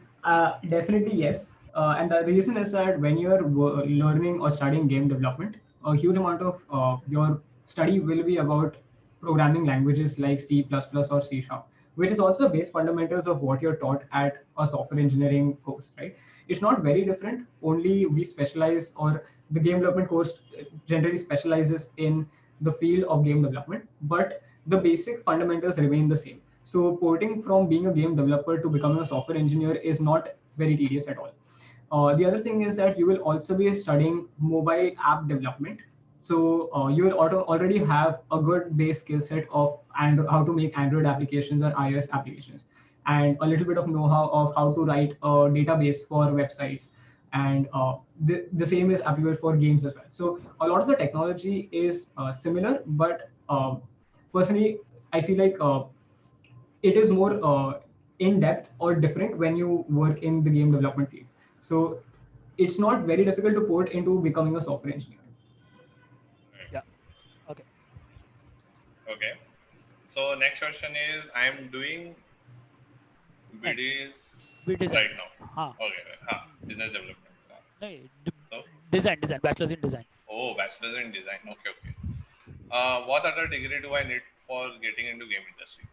Definitely yes. And the reason is that when you're learning or studying game development, a huge amount of your study will be about programming languages like C++ or C Sharp, which is also the base fundamentals of what you're taught at a software engineering course, right? It's not very different. Only we specialize, or the game development course generally specializes in the field of game development, but the basic fundamentals remain the same. So porting from being a game developer to becoming a software engineer is not very tedious at all. The other thing is that you will also be studying mobile app development. So you will already have a good base skill set of how to make Android applications or iOS applications, and a little bit of know-how of how to write a database for websites. And the same is applicable for games as well. So a lot of the technology is similar, but personally, I feel like it is more in depth or different when you work in the game development field. So it's not very difficult to port into becoming a software engineer. Yeah. Okay. Okay. So next question is, I am doing And BDs we design. right now. Huh. Okay. Business development. No, So, design. Bachelor's in design. oh, bachelor's in design. Okay, okay. What other degree do I need for getting into game industry?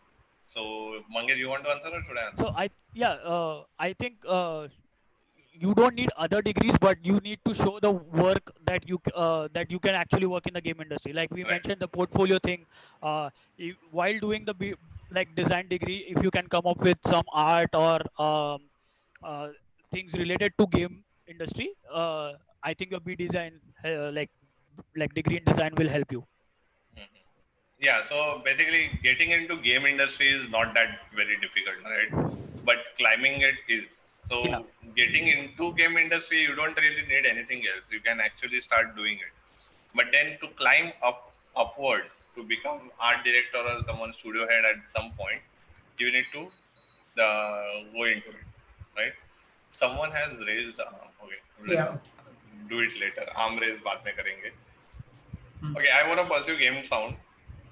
So, Mangesh, you want to answer or should I answer? So I think you don't need other degrees, but you need to show the work that you can actually work in the game industry. Like we Right. mentioned, the portfolio thing. While doing the like design degree, if you can come up with some art or uh, things related to game industry, I think your B design like degree in design will help you. Mhm. Yeah, so basically getting into game industry is not that very difficult, right? But climbing it is. So Yeah. getting into game industry, you don't really need anything else. You can actually start doing it. But then to climb upwards to become art director or someone studio head at some point, you need to go into it, right? Someone has raised arm. Okay, Yeah. let's do it later. Arm raise बाद में करेंगे. Hmm. Okay, I want to pursue game sound.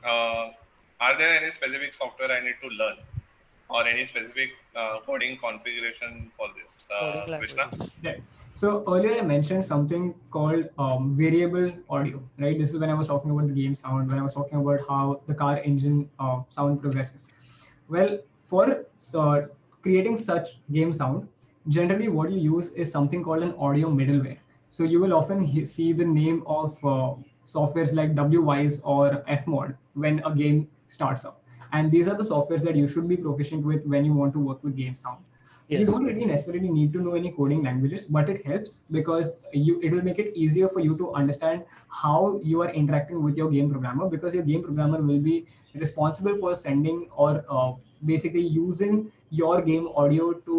Uh, are there any specific software I need to learn, or any specific coding configuration for this? Coding Krishna? languages. Right. So earlier I mentioned something called variable audio, right? This is when I was talking about the game sound, when I was talking about how the car engine sound progresses. Well, for creating such game sound, generally what you use is something called an audio middleware. So you will often see the name of softwares like WWise or Fmod when a game starts up. And these are the softwares that you should be proficient with when you want to work with game sound. You Yes. don't really necessarily need to know any coding languages, but it helps because it will make it easier for you to understand how you are interacting with your game programmer, because your game programmer will be responsible for sending or basically using your game audio to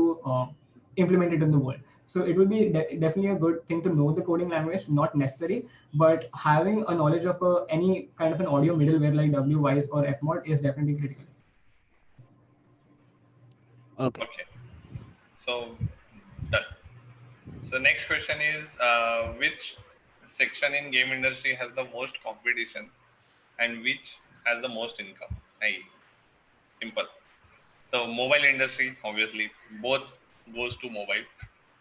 implement it in the world. So it will be definitely a good thing to know the coding language, not necessary, but having a knowledge of any kind of an audio middleware like WWise or Fmod is definitely critical. Okay. Okay, so done. So next question is, which section in game industry has the most competition, and which has the most income? Simple. So mobile industry, obviously, both goes to mobile.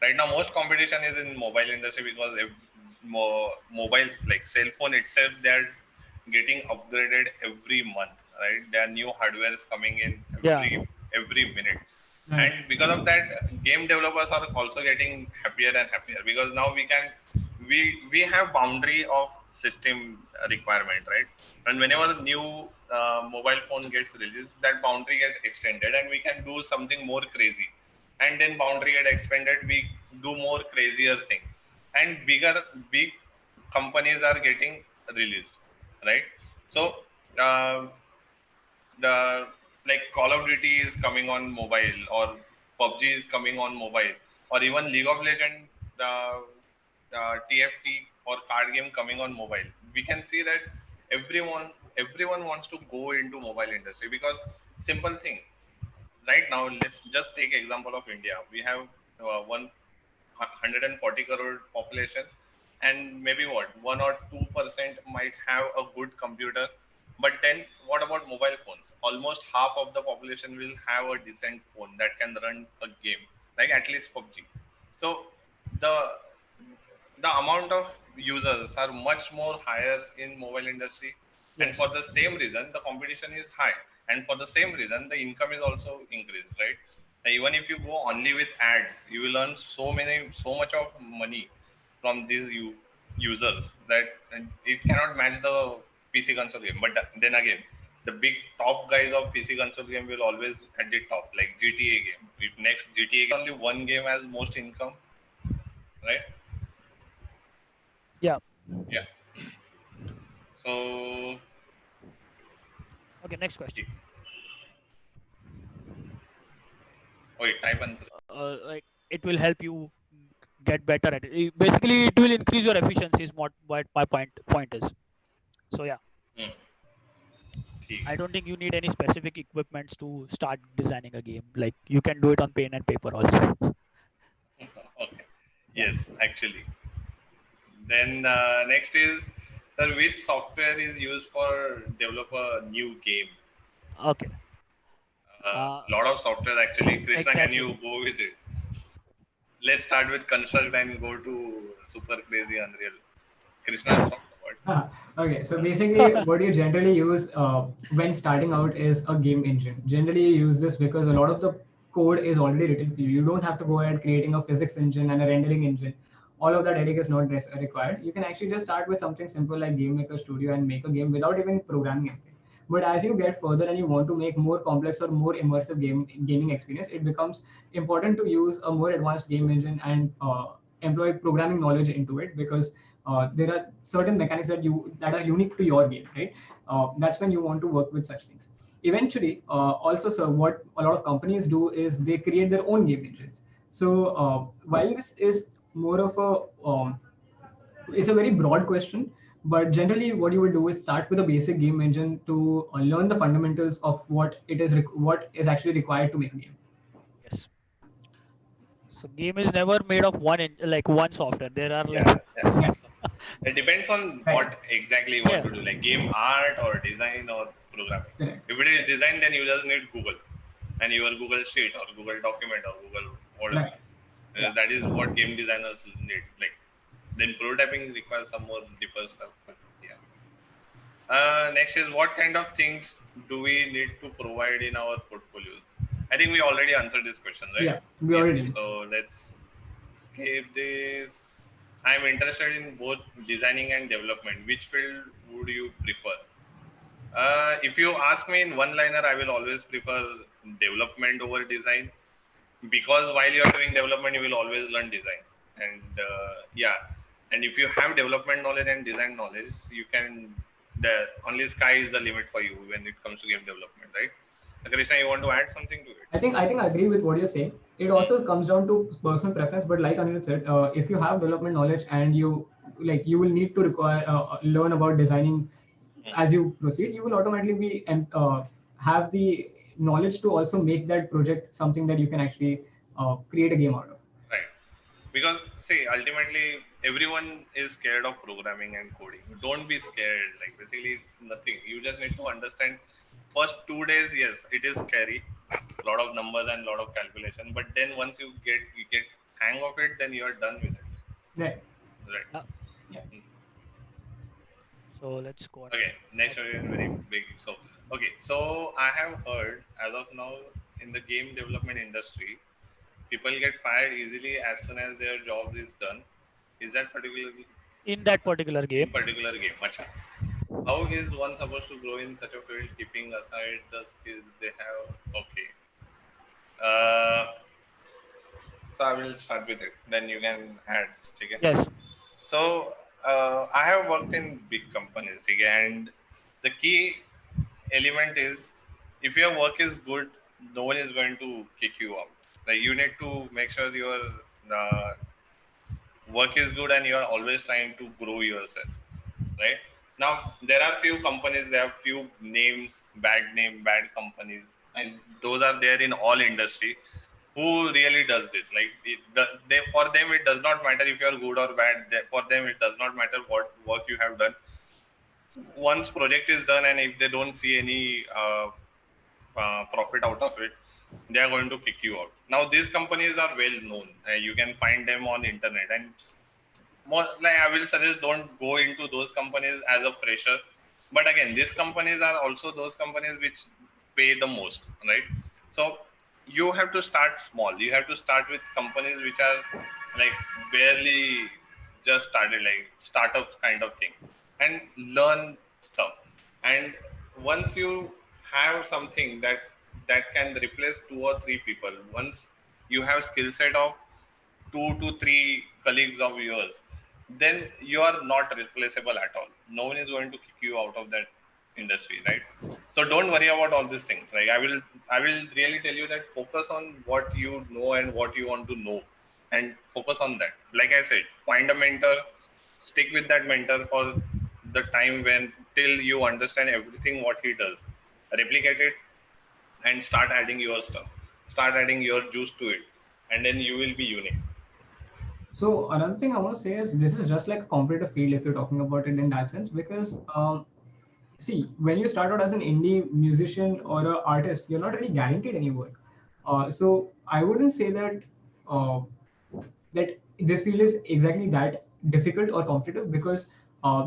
Right now, most competition is in mobile industry because mobile, like cell phone itself, they're getting upgraded every month, right? There are new hardwares coming in Yeah. every minute, Right. and because of that, game developers are also getting happier and happier because now we have boundary of system requirement, right? And whenever a new mobile phone gets released, that boundary gets extended, and we can do something more crazy. And then boundary get expanded, we do more crazier thing, and big companies are getting released, right? So uh, the like Call of Duty is coming on mobile, or PUBG is coming on mobile, or even League of Legends, TFT or card game coming on mobile. We can see that everyone wants to go into mobile industry because simple thing. Right now, let's just take example of India. We have 140 crore population, and maybe what 1 or 2% might have a good computer. But then what about mobile phones? Almost half of the population will have a decent phone that can run a game, like at least PUBG. So the the amount of users are much more higher in mobile industry, and for Yes. the same reason the competition is high, and for the same reason the income is also increased, right? Even if you go only with ads, you will earn so much of money from these users that it cannot match the PC console game. But then again, the big top guys of PC console game will always at the top, like GTA game. If next GTA game, only one game has most income, right? Yeah. Yeah. So Okay, next question. wait, type answer. Like it will help you get better at it. Basically, it will increase your efficiency. Is what my point is. So yeah, Hmm. I don't think you need any specific equipments to start designing a game. Like you can do it on pen and paper also. Okay. Yeah. Yes, actually. Then next is, sir, which software is used for develop a new game? Okay. Lot of software actually. Krishna, can Exactly. you go with it? Let's start with Construct and go to super crazy Unreal. Krishna, talk about. Okay, so basically, what you generally use when starting out is a game engine. Generally, you use this because a lot of the code is already written for you. You don't have to go ahead creating a physics engine and a rendering engine. All of that headache is not required. You can actually just start with something simple like Game Maker Studio and make a game without even programming anything. But as you get further and you want to make more complex or more immersive gaming experience, it becomes important to use a more advanced game engine and employ programming knowledge into it, because there are certain mechanics that are unique to your game, right? That's when you want to work with such things. Eventually, also, so what a lot of companies do is they create their own game engines. So while this is more of a it's a very broad question, but generally what you would do is start with a basic game engine to learn the fundamentals of what is actually required to make a game. Yes. So game is never made of like one software. There are like Yeah, Yeah, yes. It depends on right. what exactly you want yeah. to do, like game art or design or programming. Correct. If it is design, then you just need Google and your Google Sheet or Google Document or Google whatever. Right. Yeah. That is what game designers need. Like then prototyping requires some more deeper stuff. But yeah. Next is, what kind of things do we need to provide in our portfolios? I think we already answered this question, right? Yeah, we Yeah. already did. So let's skip this. I'm interested in both designing and development. Which field would you prefer? If you ask me in one liner, I will always prefer development over design, because while you are doing development, you will always learn design. And yeah, and if you have development knowledge and design knowledge, you can, the only sky is the limit for you when it comes to game development, right? Krishna, you want to add something to it? I think I agree with what you're saying. It Hmm. also comes down to personal preference, but like Anil said, if you have development knowledge and you will need to require learn about designing Hmm. as you proceed. You will automatically be and have the knowledge to also make that project something that you can actually create a game out of. Right. Because see, ultimately everyone is scared of programming and coding. Don't be scared. Like basically it's nothing. You just need to understand. First 2 days, yes, it is scary. A lot of numbers and a lot of calculation. But then once you get hang of it, then you are done with it. Right. Right. Yeah. Yeah. So let's go on to Okay. Next next. one is very big. So okay. So I have heard as of now in the game development industry, people get fired easily as soon as their job is done. Is that particularly in that particular in game. particular game. Acha. How is one supposed to grow in such a field, keeping aside the skills they have? Okay. Uh, so I will start with it. Then you can add. Okay. Yes. So I have worked in big companies, okay, and the key element is if your work is good, no one is going to kick you out. Like you need to make sure your uh, work is good and you are always trying to grow yourself, right? Now there are few companies, there are few bad companies, and those are there in all industry. Who really does this? Like for them, it does not matter if you are good or bad. For them, it does not matter what work you have done. Once project is done, and if they don't see any profit out of it, they are going to kick you out. Now these companies are well known. You can find them on internet, and more like I will suggest don't go into those companies as a fresher. But again, these companies are also those companies which pay the most, right? So you have to start small. You have to start with companies which are like barely just started, like startup kind of thing, and learn stuff. And once you have something that can replace two or three people, once you have skill set of 2 to 3 colleagues of yours, then you are not replaceable at all. No one is going to kick you out of that industry, right? So don't worry about all these things. Like I will really tell you that focus on what you know and what you want to know, and focus on that. Like I said, find a mentor, stick with that mentor for the time when till you understand everything what he does, replicate it, and start adding your stuff, start adding your juice to it, and then you will be unique. So another thing I want to say is this is just like a competitive field if you're talking about it in that sense, because see, when you start out as an indie musician or an artist, you're not really guaranteed any work. So I wouldn't say uh, that this field is exactly that difficult or competitive, because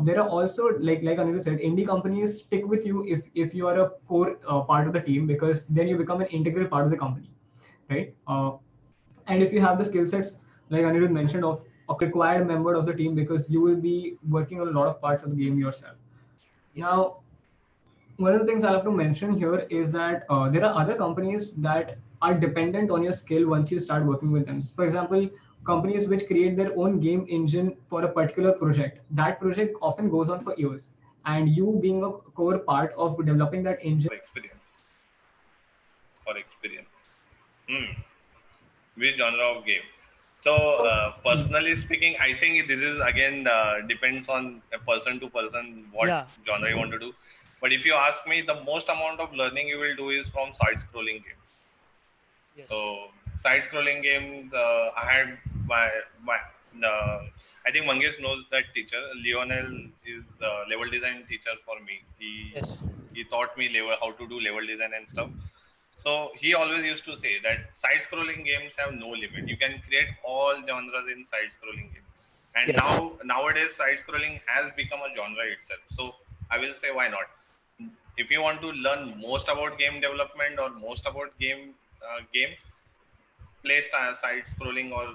there are also, like Anirudh said, indie companies stick with you if you are a core part of the team, because then you become an integral part of the company, right? And if you have the skill sets, like Anirudh mentioned, of a required member of the team, because you will be working on a lot of parts of the game yourself. Yes. Now, one of the things I have to mention here is that there are other companies that are dependent on your skill once you start working with them. For example, companies which create their own game engine for a particular project. That project often goes on for years, and you being a core part of developing that engine. Experience or experience. Hmm. Which genre of game? So personally speaking, I think this is again depends on a person to person what Yeah. genre you want to do. But if you ask me, the most amount of learning you will do is from side-scrolling games. Yes. So side-scrolling games, I had my uh, I think Mangesh knows that teacher. Lionel is level design teacher for me. Yes. He taught me level how to do level design and stuff. So he always used to say that side-scrolling games have no limit. You can create all genres in side-scrolling games. And Yes. nowadays side-scrolling has become a genre itself. So I will say why not? If you want to learn most about game development or most about games, play side-scrolling or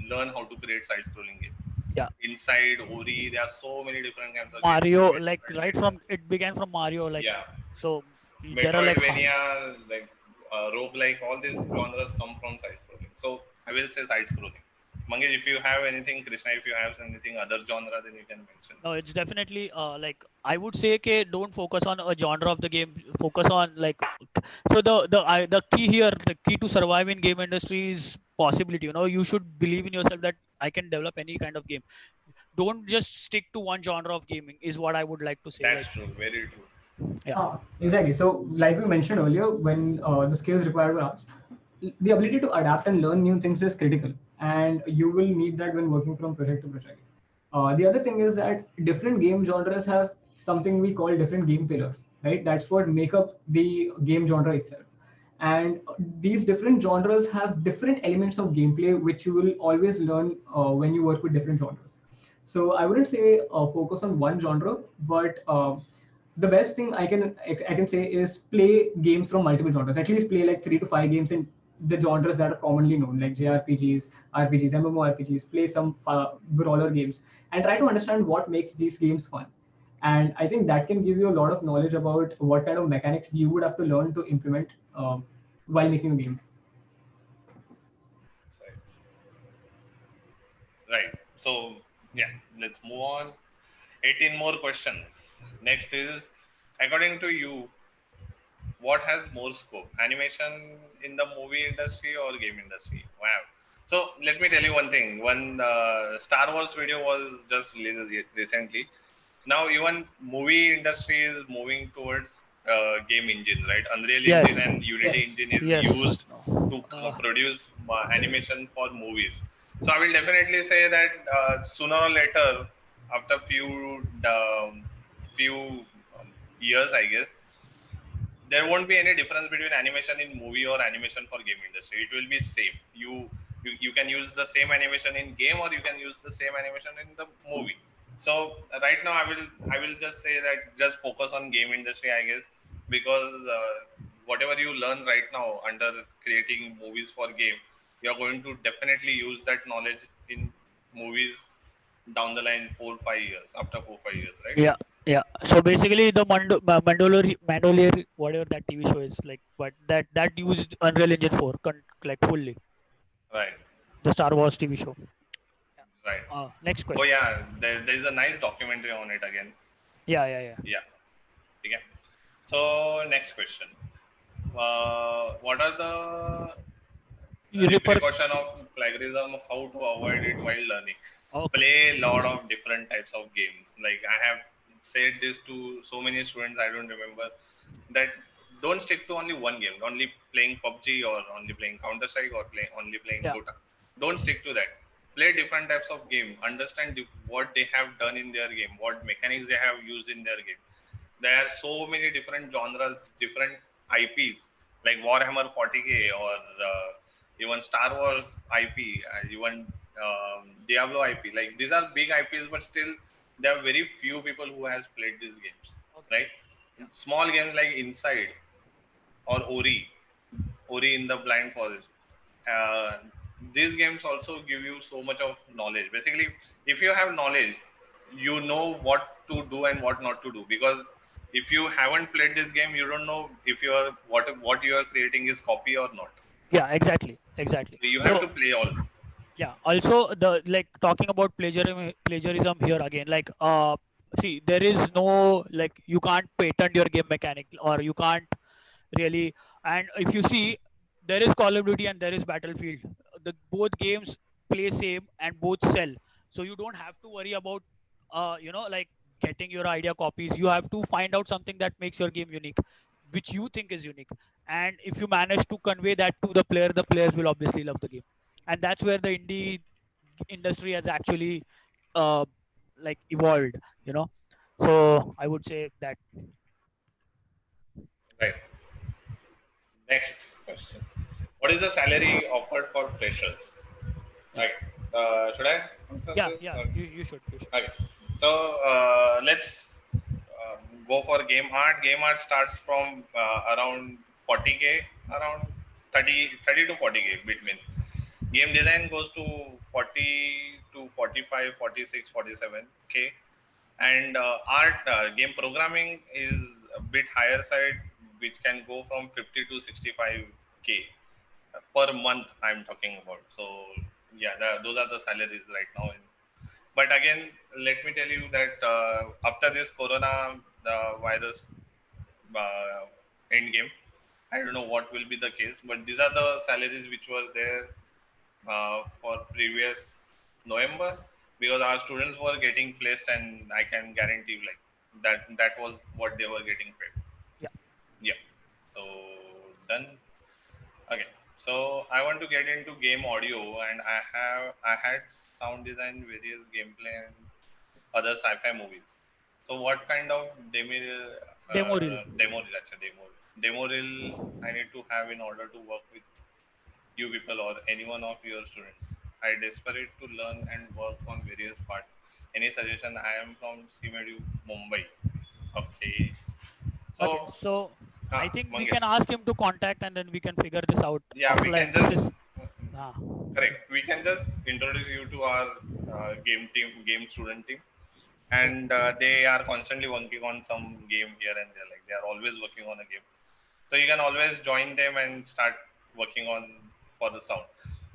learn how to create side-scrolling games. Yeah. Inside Ori, there are so many different kinds of games. Mario, like right Metroidvania. from it began from Mario, like Yeah, so there are like Metroidvania, like roguelike, all these genres come from side scrolling. So I will say side scrolling. Mangesh, if you have anything, Krishna, if you have anything other genre, then you can mention. no, it's definitely like I would say, okay, don't focus on a genre of the game. Focus on like so the key here, the key to survive in game industry is possibility. You know, you should believe in yourself that I can develop any kind of game. Don't just stick to one genre of gaming. Is what I would like to say. That's Like, true, very true. yeah, Exactly. So, like we mentioned earlier, when the skills required were asked, the ability to adapt and learn new things is critical, and you will need that when working from project to project. The other thing is that different game genres have something we call different game pillars, right? That's what make up the game genre itself. And these different genres have different elements of gameplay, which you will always learn when you work with different genres. So I wouldn't say focus on one genre, but the best thing I can say is play games from multiple genres. At least play like 3 to 5 games in the genres that are commonly known, like JRPGs, RPGs, MMORPGs, play some brawler games, and try to understand what makes these games fun. And I think that can give you a lot of knowledge about what kind of mechanics you would have to learn to implement while making a game. Right. Right. So yeah, let's move on. 18 more questions. Next is, according to you, what has more scope, animation in the movie industry or game industry? Wow. So let me tell you one thing. One Star Wars video was just released recently. Now even movie industry is moving towards game engines, right? Unreal Engine Yes. and Unity Yes. Engine is Yes. used No. to produce animation for movies. So I will definitely say that sooner or later, after few years, I guess, there won't be any difference between animation in movie or animation for game industry. It will be same. You can use the same animation in game, or you can use the same animation in the movie. So right now I will just say that just focus on game industry, I guess, because whatever you learn right now under creating movies for game, you are going to definitely use that knowledge in movies down the line 4 5 years, after 4 5 years, right? Yeah, yeah. So basically, the Mandalorian, whatever that TV show is like, but that used Unreal Engine 4, like fully, Right. the Star Wars TV show. Yeah. Right. Next Oh question. yeah, there's a nice documentary on it again. Yeah, yeah, yeah. Yeah. Okay. So next question. What are the You reper. repercussion of plagiarism? How to avoid it while learning? Okay. Play a lot of different types of games. Like I have said this to so many students, I don't remember, that don't stick to only one game. Only playing PUBG or only playing Counter Strike or only playing Yeah. Dota. Don't stick to that. Play different types of game. Understand what they have done in their game, what mechanics they have used in their game. There are so many different genres, different IPs like Warhammer 40k, or even Star Wars IP, even Diablo IP. Like these are big IPs, but still there are very few people who has played these games, Okay. right? Yeah. Small games like Inside or Ori in the Blind Forest. Uh, these games also give you so much of knowledge. Basically, if you have knowledge, you know what to do and what not to do. Because if you haven't played this game, you don't know if you are what you are creating is copy or not. Yeah. Exactly. Exactly. So you have So to play all. yeah. Also, the like talking about plagiarism here again. Like, see, there is no like you can't patent your game mechanic, or you can't really. And if you see, there is Call of Duty and there is Battlefield. The both games play same and both sell, so you don't have to worry about like getting your idea copies. You have to find out something that makes your game unique, which you think is unique. And if you manage to convey that to the player, the players will obviously love the game. And that's where the indie industry has actually uh, like evolved, you know. So I would say that. Right. Next question. What is the salary offered for freshers? Yeah, Right. Should I answer yeah, this? yeah, Or? you should, you should. Okay. So let's go for game art. Game art starts from around 40k, around 30 to 40k between. Game design goes to 40 to 45, 46, 47k. And art, game programming is a bit higher side, which can go from 50 to 65k per month. I'm talking about. So yeah, those are the salaries right now. But again, let me tell you that after this corona the virus uh, end game, I don't know what will be the case, but these are the salaries which were there for previous November, because our students were getting placed, and I can guarantee like that was what they were getting paid. Yeah. Yeah. So done. Okay. So I want to get into game audio, and I had sound design, various gameplay, and other sci-fi movies. So what kind of Demo reel. demo reel I need to have in order to work with you people or any one of your students? I desperate to learn and work on various parts. Any suggestion? I am from CMEDU, Mumbai. Okay. Okay, So so I think we Mangesh. can ask him to contact and then we can figure this out Yeah, we can offline. This just is ah, correct. We can just introduce you to our game team, game student team, yeah, and they are constantly working on some game here and there. Like they are always working on a game, so you can always join them and start working on for the sound.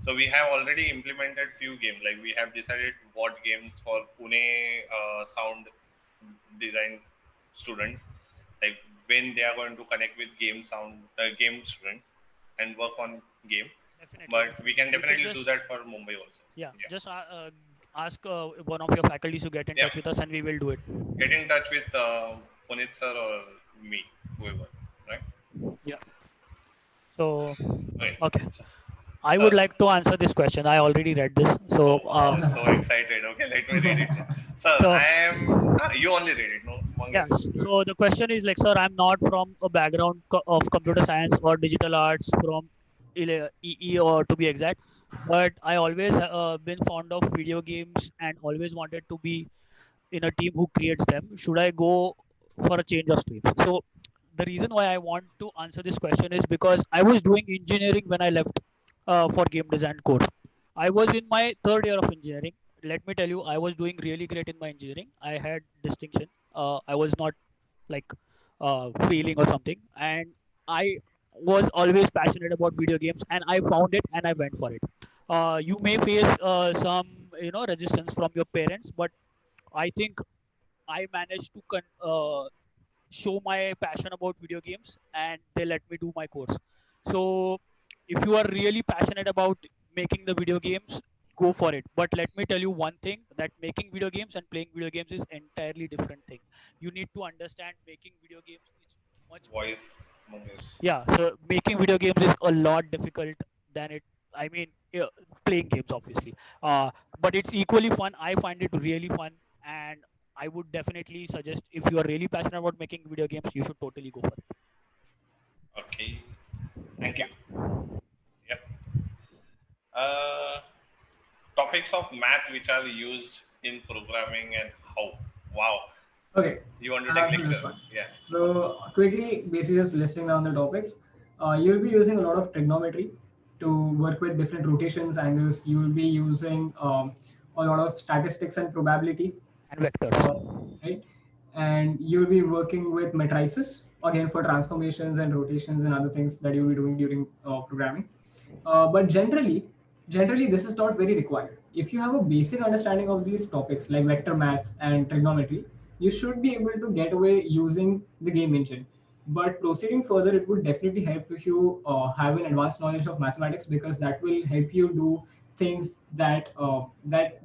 So we have already implemented few games. Like we have decided what games for Pune sound design students, like when they are going to connect with game students and work on game. definitely, But we definitely. can We can definitely do just that for Mumbai also. yeah, Yeah, just ask one of your faculties to get in yeah. touch with us and we will do it. Get in touch with Punit sir or me, whoever, right? Yeah. So Okay. okay. So, I would sir, like to answer this question. I already read this. oh wow, so excited. Okay, let me read it then. Sir, So I am. You only read it, no? yeah. Mangesh, do it. So the question is like, sir, I'm not from a background of computer science or digital arts from EE or to be exact, but I always been fond of video games and always wanted to be in a team who creates them. Should I go for a change of streams? So the reason why I want to answer this question is because I was doing engineering when I left for game design course. I was in my third year of engineering. Let me tell you, I was doing really great in my engineering. I had distinction. I was not like failing or something, and I was always passionate about video games, and I found it and I went for it. You may face some resistance from your parents, but I think I managed to show my passion about video games and they let me do my course. So if you are really passionate about making the video games, go for it. But let me tell you one thing, that making video games and playing video games is entirely different thing. You need to understand making video games is much Voice, Mangesh. yeah, so making video games is a lot difficult than it I mean yeah, playing games obviously, but it's equally fun. I find it really fun, and I would definitely suggest, if you are really passionate about making video games, you should totally go for it. Okay, thank Yeah. you. Yep. Uh, Topics of math which are used in programming and how. Wow, Okay, you want to take so this lecture? one. Yeah. So quickly, basically just listing down the topics. You'll be using a lot of trigonometry to work with different rotations, angles. You'll be using a lot of statistics and probability, And vectors. uh, right? And you'll be working with matrices again for transformations and rotations and other things that you'll be doing during programming. But generally, this is not very required. If you have a basic understanding of these topics like vector maths and trigonometry, you should be able to get away using the game engine. But proceeding further, it would definitely help if you have an advanced knowledge of mathematics, because that will help you do things that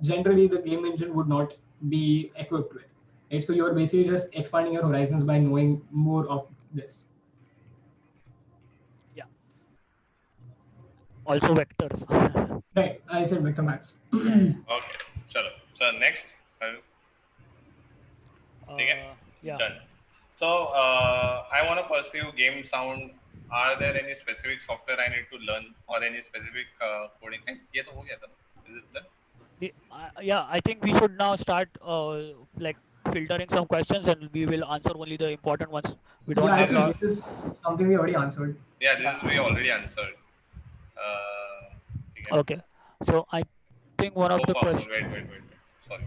generally the game engine would not be equipped with. Right? So you're basically just expanding your horizons by knowing more of this. Yeah, also vectors. Right? I said vector maths. Okay. Chalo. So next, okay, Yeah. done. So I want to pursue game sound. Are there any specific software I need to learn or any specific coding? ये तो हो गया था ना? Is it done? Yeah, I think we should now start like filtering some questions and we will answer only the important ones. We don't Yeah, I have This think lot. this is is something we already answered. yeah. This Yeah. is we already answered. ठीक है. Okay. So I think one of Oh the fuck! questions. Wait. Sorry.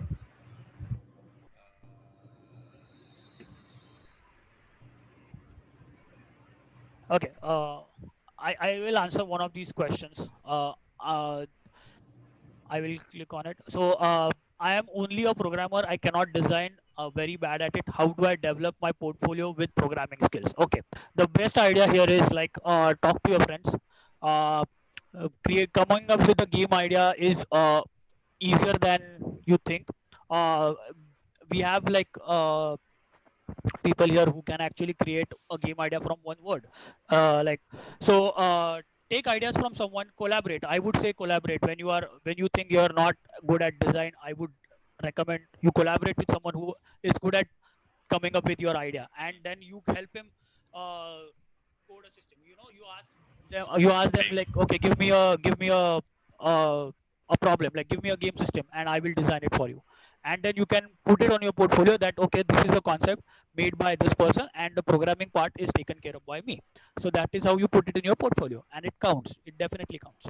Okay. I will answer one of these questions. I will click on it. So I am only a programmer. I cannot design. Very bad at it. How do I develop my portfolio with programming skills? Okay. The best idea here is like talk to your friends. Uh, Create coming up with a game idea is easier than you think. Uh, we have like people here who can actually create a game idea from one word. Like so, take ideas from someone. Collaborate. I would say collaborate when you think you are not good at design. I would recommend you collaborate with someone who is good at coming up with your idea, and then you help him code a system. You ask them Right. like, okay, give me a problem, like give me a game system and I will design it for you. and then you can put it on your portfolio that okay, this is the concept made by this person and the programming part is taken care of by me. So that is how you put it in your portfolio, and it counts, it definitely counts.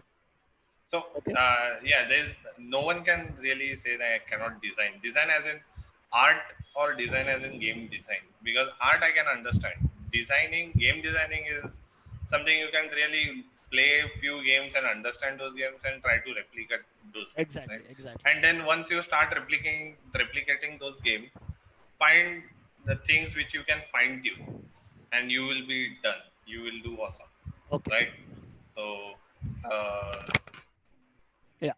So Okay. yeah, there's no one can really say that I cannot design as in art or design as in game design, because art I can understand. Designing, game designing is something you can really play a few games and understand those games and try to replicate those games, right? Exactly, exactly. And then once you start replicating those games, find the things which you can fine tune, and you will be done. You will do awesome, Okay. right? So uh, Yeah.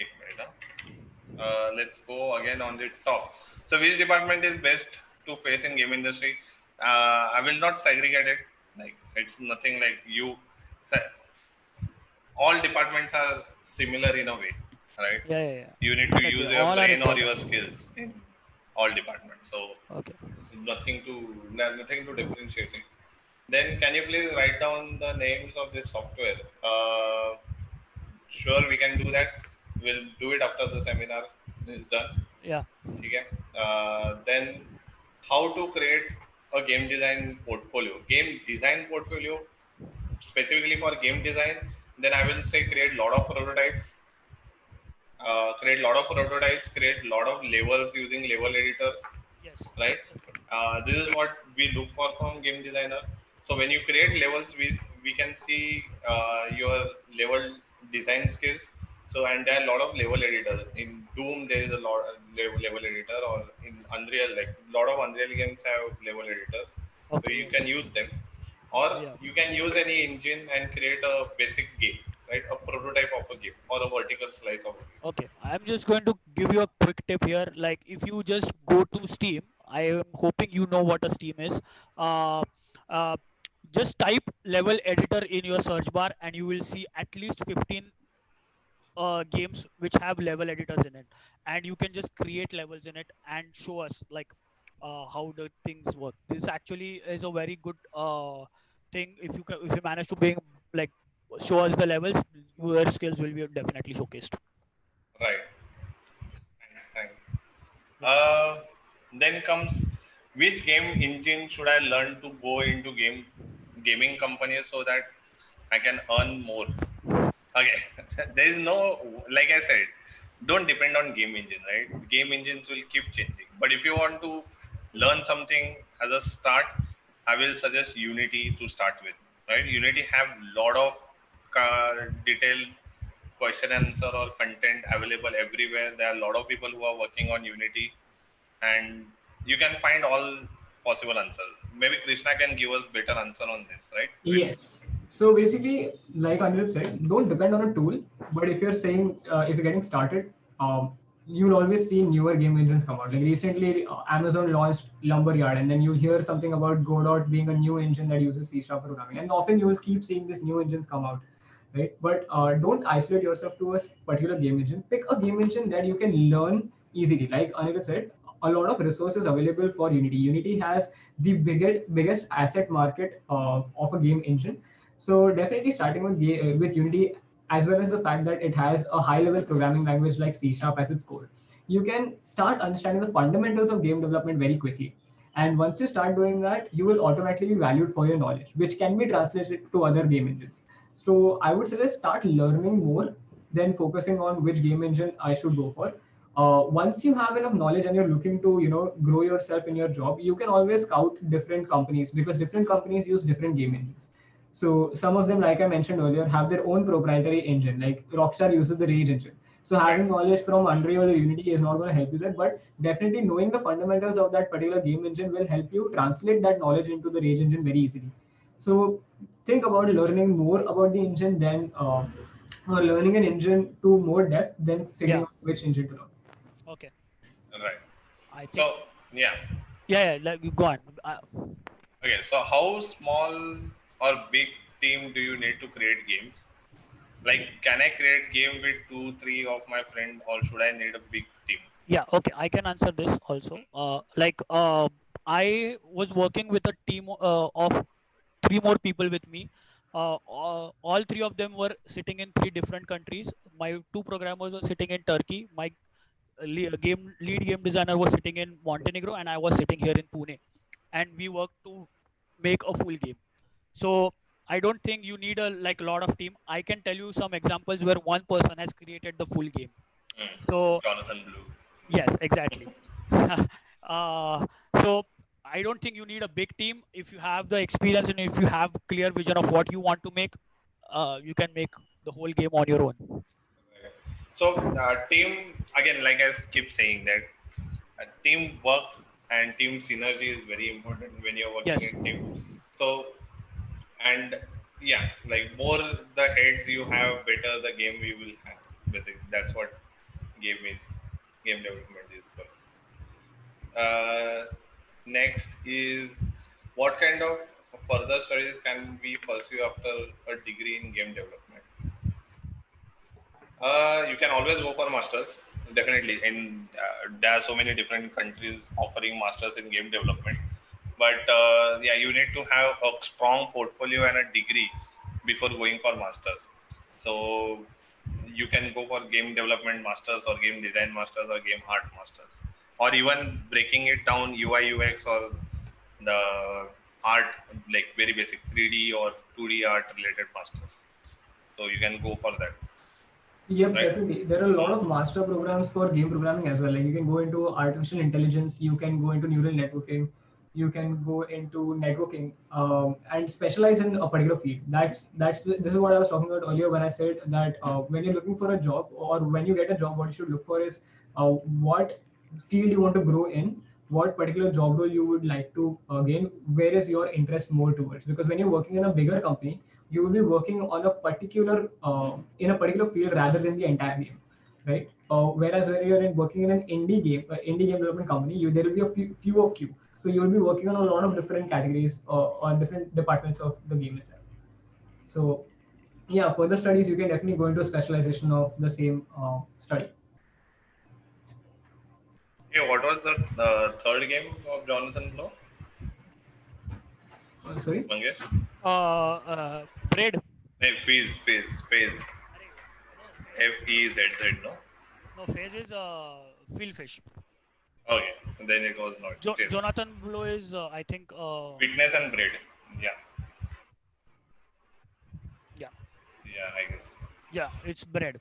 एक minute, let's go again on the top. So which department is best to face in game industry? I will not segregate it. Like it's nothing like you. All departments are similar in a way, right? Yeah, yeah, yeah. You need to Definitely. use your All are brain or important. your skills in all departments. So Okay. nothing to nothing to differentiate it. Then can you please write down the names of this software? Sure, we can do that. We'll do it after the seminar is done. Yeah. Okay. Then how to create a game design portfolio? Game design portfolio specifically for game design. Then I will say create lot of prototypes. Create lot of prototypes. Create lot of levels using level editors, Yes. right? This is what we look for from game designer. So when you create levels, we can see your level design skills. So and there are a lot of level editors. In Doom, there is a lot of level editor, or in Unreal, like a lot of Unreal games have level editors. So Okay. you Yes. can use them, or Yeah. you can use any engine and create a basic game, right? A prototype of a game or a vertical slice of a game. Okay. I'm just going to give you a quick tip here. Like if you just go to Steam, I am hoping you know what a Steam is. Uh, uh, just type level editor in your search bar and you will see at least 15 games which have level editors in it, and you can just create levels in it and show us like how the things work. This actually is a very good thing. If you manage to bring like show us the levels, your skills will be definitely showcased. Right. Thanks. Yeah. Then comes, which game engine should I learn to go into gaming companies so that I can earn more? Okay, there is no, like I said, don't depend on game engine, right? Game engines will keep changing. But if you want to learn something as a start, I will suggest Unity to start with, right? Unity have lot of detailed question answer or content available everywhere. There are a lot of people who are working on Unity, and you can find all possible answers. Maybe Krishna can give us better answer on this, right, Krishna? Yes. So basically, like Anirudh said, don't depend on a tool. But if you're saying if you're getting started, you'll always see newer game engines come out. Like recently, Amazon launched Lumberyard, and then you hear something about Godot being a new engine that uses C# programming, and often you will keep seeing these new engines come out, right? But don't isolate yourself to a particular game engine. Pick a game engine that you can learn easily. Like Anirudh said, a lot of resources available for Unity. Unity has the biggest asset market of a game engine. So definitely starting with Unity, as well as the fact that it has a high level programming language like C# as its core, you can start understanding the fundamentals of game development very quickly. And once you start doing that, you will automatically be valued for your knowledge, which can be translated to other game engines. So I would suggest start learning more than focusing on which game engine I should go for. Once you have enough knowledge and you're looking to grow yourself in your job, you can always scout different companies because different companies use different game engines. So some of them, like I mentioned earlier, have their own proprietary engine. Like Rockstar uses the Rage engine. So Right. having knowledge from Unreal or Unity is not going to help you there, but definitely knowing the fundamentals of that particular game engine will help you translate that knowledge into the Rage engine very easily. So think about learning more about the engine than or learning an engine to more depth than figuring Yeah. out which engine to learn. Okay. Right. I think. So yeah. Yeah. Yeah. Like, go on. Okay. So how small or big team do you need to create games? Like, can I create game with two, three of my friend, or should I need a big team? Yeah, okay, I can answer this also. I was working with a team of three more people with me. All three of them were sitting in three different countries. My two programmers were sitting in Turkey. My lead game designer was sitting in Montenegro and I was sitting here in Pune, and we worked to make a full game. So I don't think you need a like lot of team. I can tell you some examples where one person has created the full game. So Jonathan Blue. yes, exactly. uh, so I don't think you need a big team. If you have the experience and if you have clear vision of what you want to make, you can make the whole game on your own. So team again, like I keep saying that teamwork and team synergy is very important when you're working Yes. in team. So and yeah, like more the heads you have, better the game we will have. Basically, that's what game is. Game development is for. Next is what kind of further studies can we pursue after a degree in game development? You can always go for masters, definitely. And there are so many different countries offering masters in game development. But yeah, you need to have a strong portfolio and a degree before going for masters. So you can go for game development masters or game design masters or game art masters, or even breaking it down UI UX or the art, like very basic 3D or 2D art related masters. So you can go for that, Yep, right? definitely. There are a lot of master programs for game programming as well. Like you can go into artificial intelligence, you can go into neural networking, you can go into networking, and specialize in a particular field. This is what I was talking about earlier when I said that when you're looking for a job or when you get a job, what you should look for is what field you want to grow in, what particular job role you would like to gain, where is your interest more towards. Because when you're working in a bigger company, you will be working on a particular in a particular field rather than the entire game, right? Whereas when you're working in an indie game development company, there will be few of you, so you will be working on a lot of different categories or different departments of the game itself. So yeah, further studies you can definitely go into a specialization of the same study. Hey, what was the third game of Jonathan Blow? Sorry. Mangesh? Braid. Hey, phase. Arey, no, FEZZ, no? no, phase is field fish. Okay, then it was not. Still. Jonathan Blow is I think Witness and Braid. Yeah, yeah, yeah, I guess. yeah, it's bread.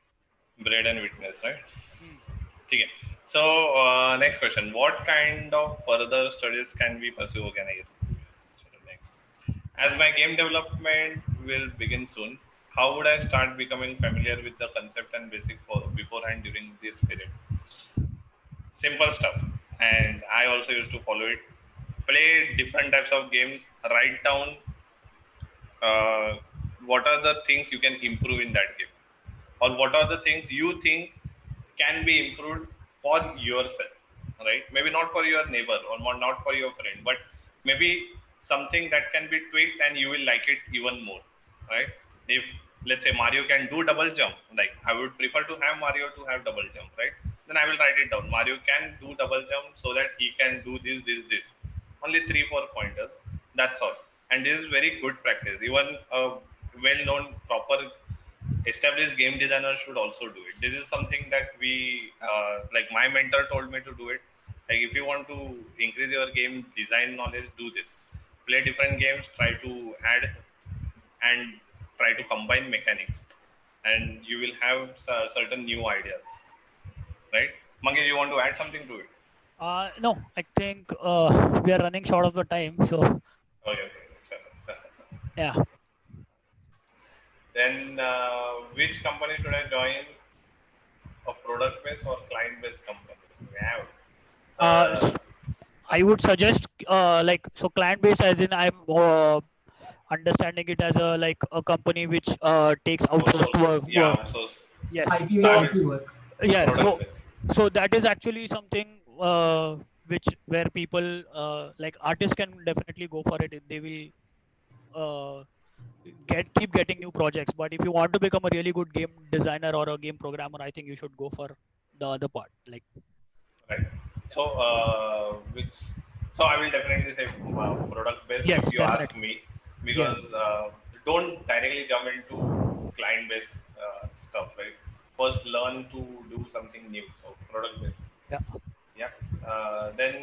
Braid and Witness, right? Hmm. Okay. So, next question. What kind of further studies can we pursue? Can I get next? As my game development will begin soon, how would I start becoming familiar with the concept and basic for beforehand during this period? Simple stuff, and I also used to follow it. Play different types of games. Write down uh, what are the things you can improve in that game, or what are the things you think can be improved for yourself, right? Maybe not for your neighbor or not for your friend, but maybe something that can be tweaked and you will like it even more, right? If let's say Mario can do double jump, like I would prefer to have Mario to have double jump, right? Then I will write it down. Mario can do double jump so that he can do this. Only 3-4 pointers. That's all. And this is very good practice. Even a well-known proper established game designer should also do it. This is something that we like my mentor told me to do it. Like if you want to increase your game design knowledge, do this. Play different games, try to add and try to combine mechanics, and you will have certain new ideas, right? Mangesh, you want to add something to it? No, I think we are running short of the time. So Okay. yeah. Then which company should I join? A product based or client based company? Yeah. Uh, Uh, s- I would suggest like so client based as in I'm understanding it as a like a company which takes outsourced outsource. Yeah, work. outsource. Yes. So IP work. yeah. Product based. So that is actually something which where people like artists can definitely go for it. They will keep getting new projects. But if you want to become a really good game designer or a game programmer, I think you should go for the other part. Like Right. So, which, so I will definitely say product based if yes, you ask definitely. me, Yeah. because don't directly jump into client based stuff, right? First, learn to do something new. So, product based. Yeah. Yeah. Then,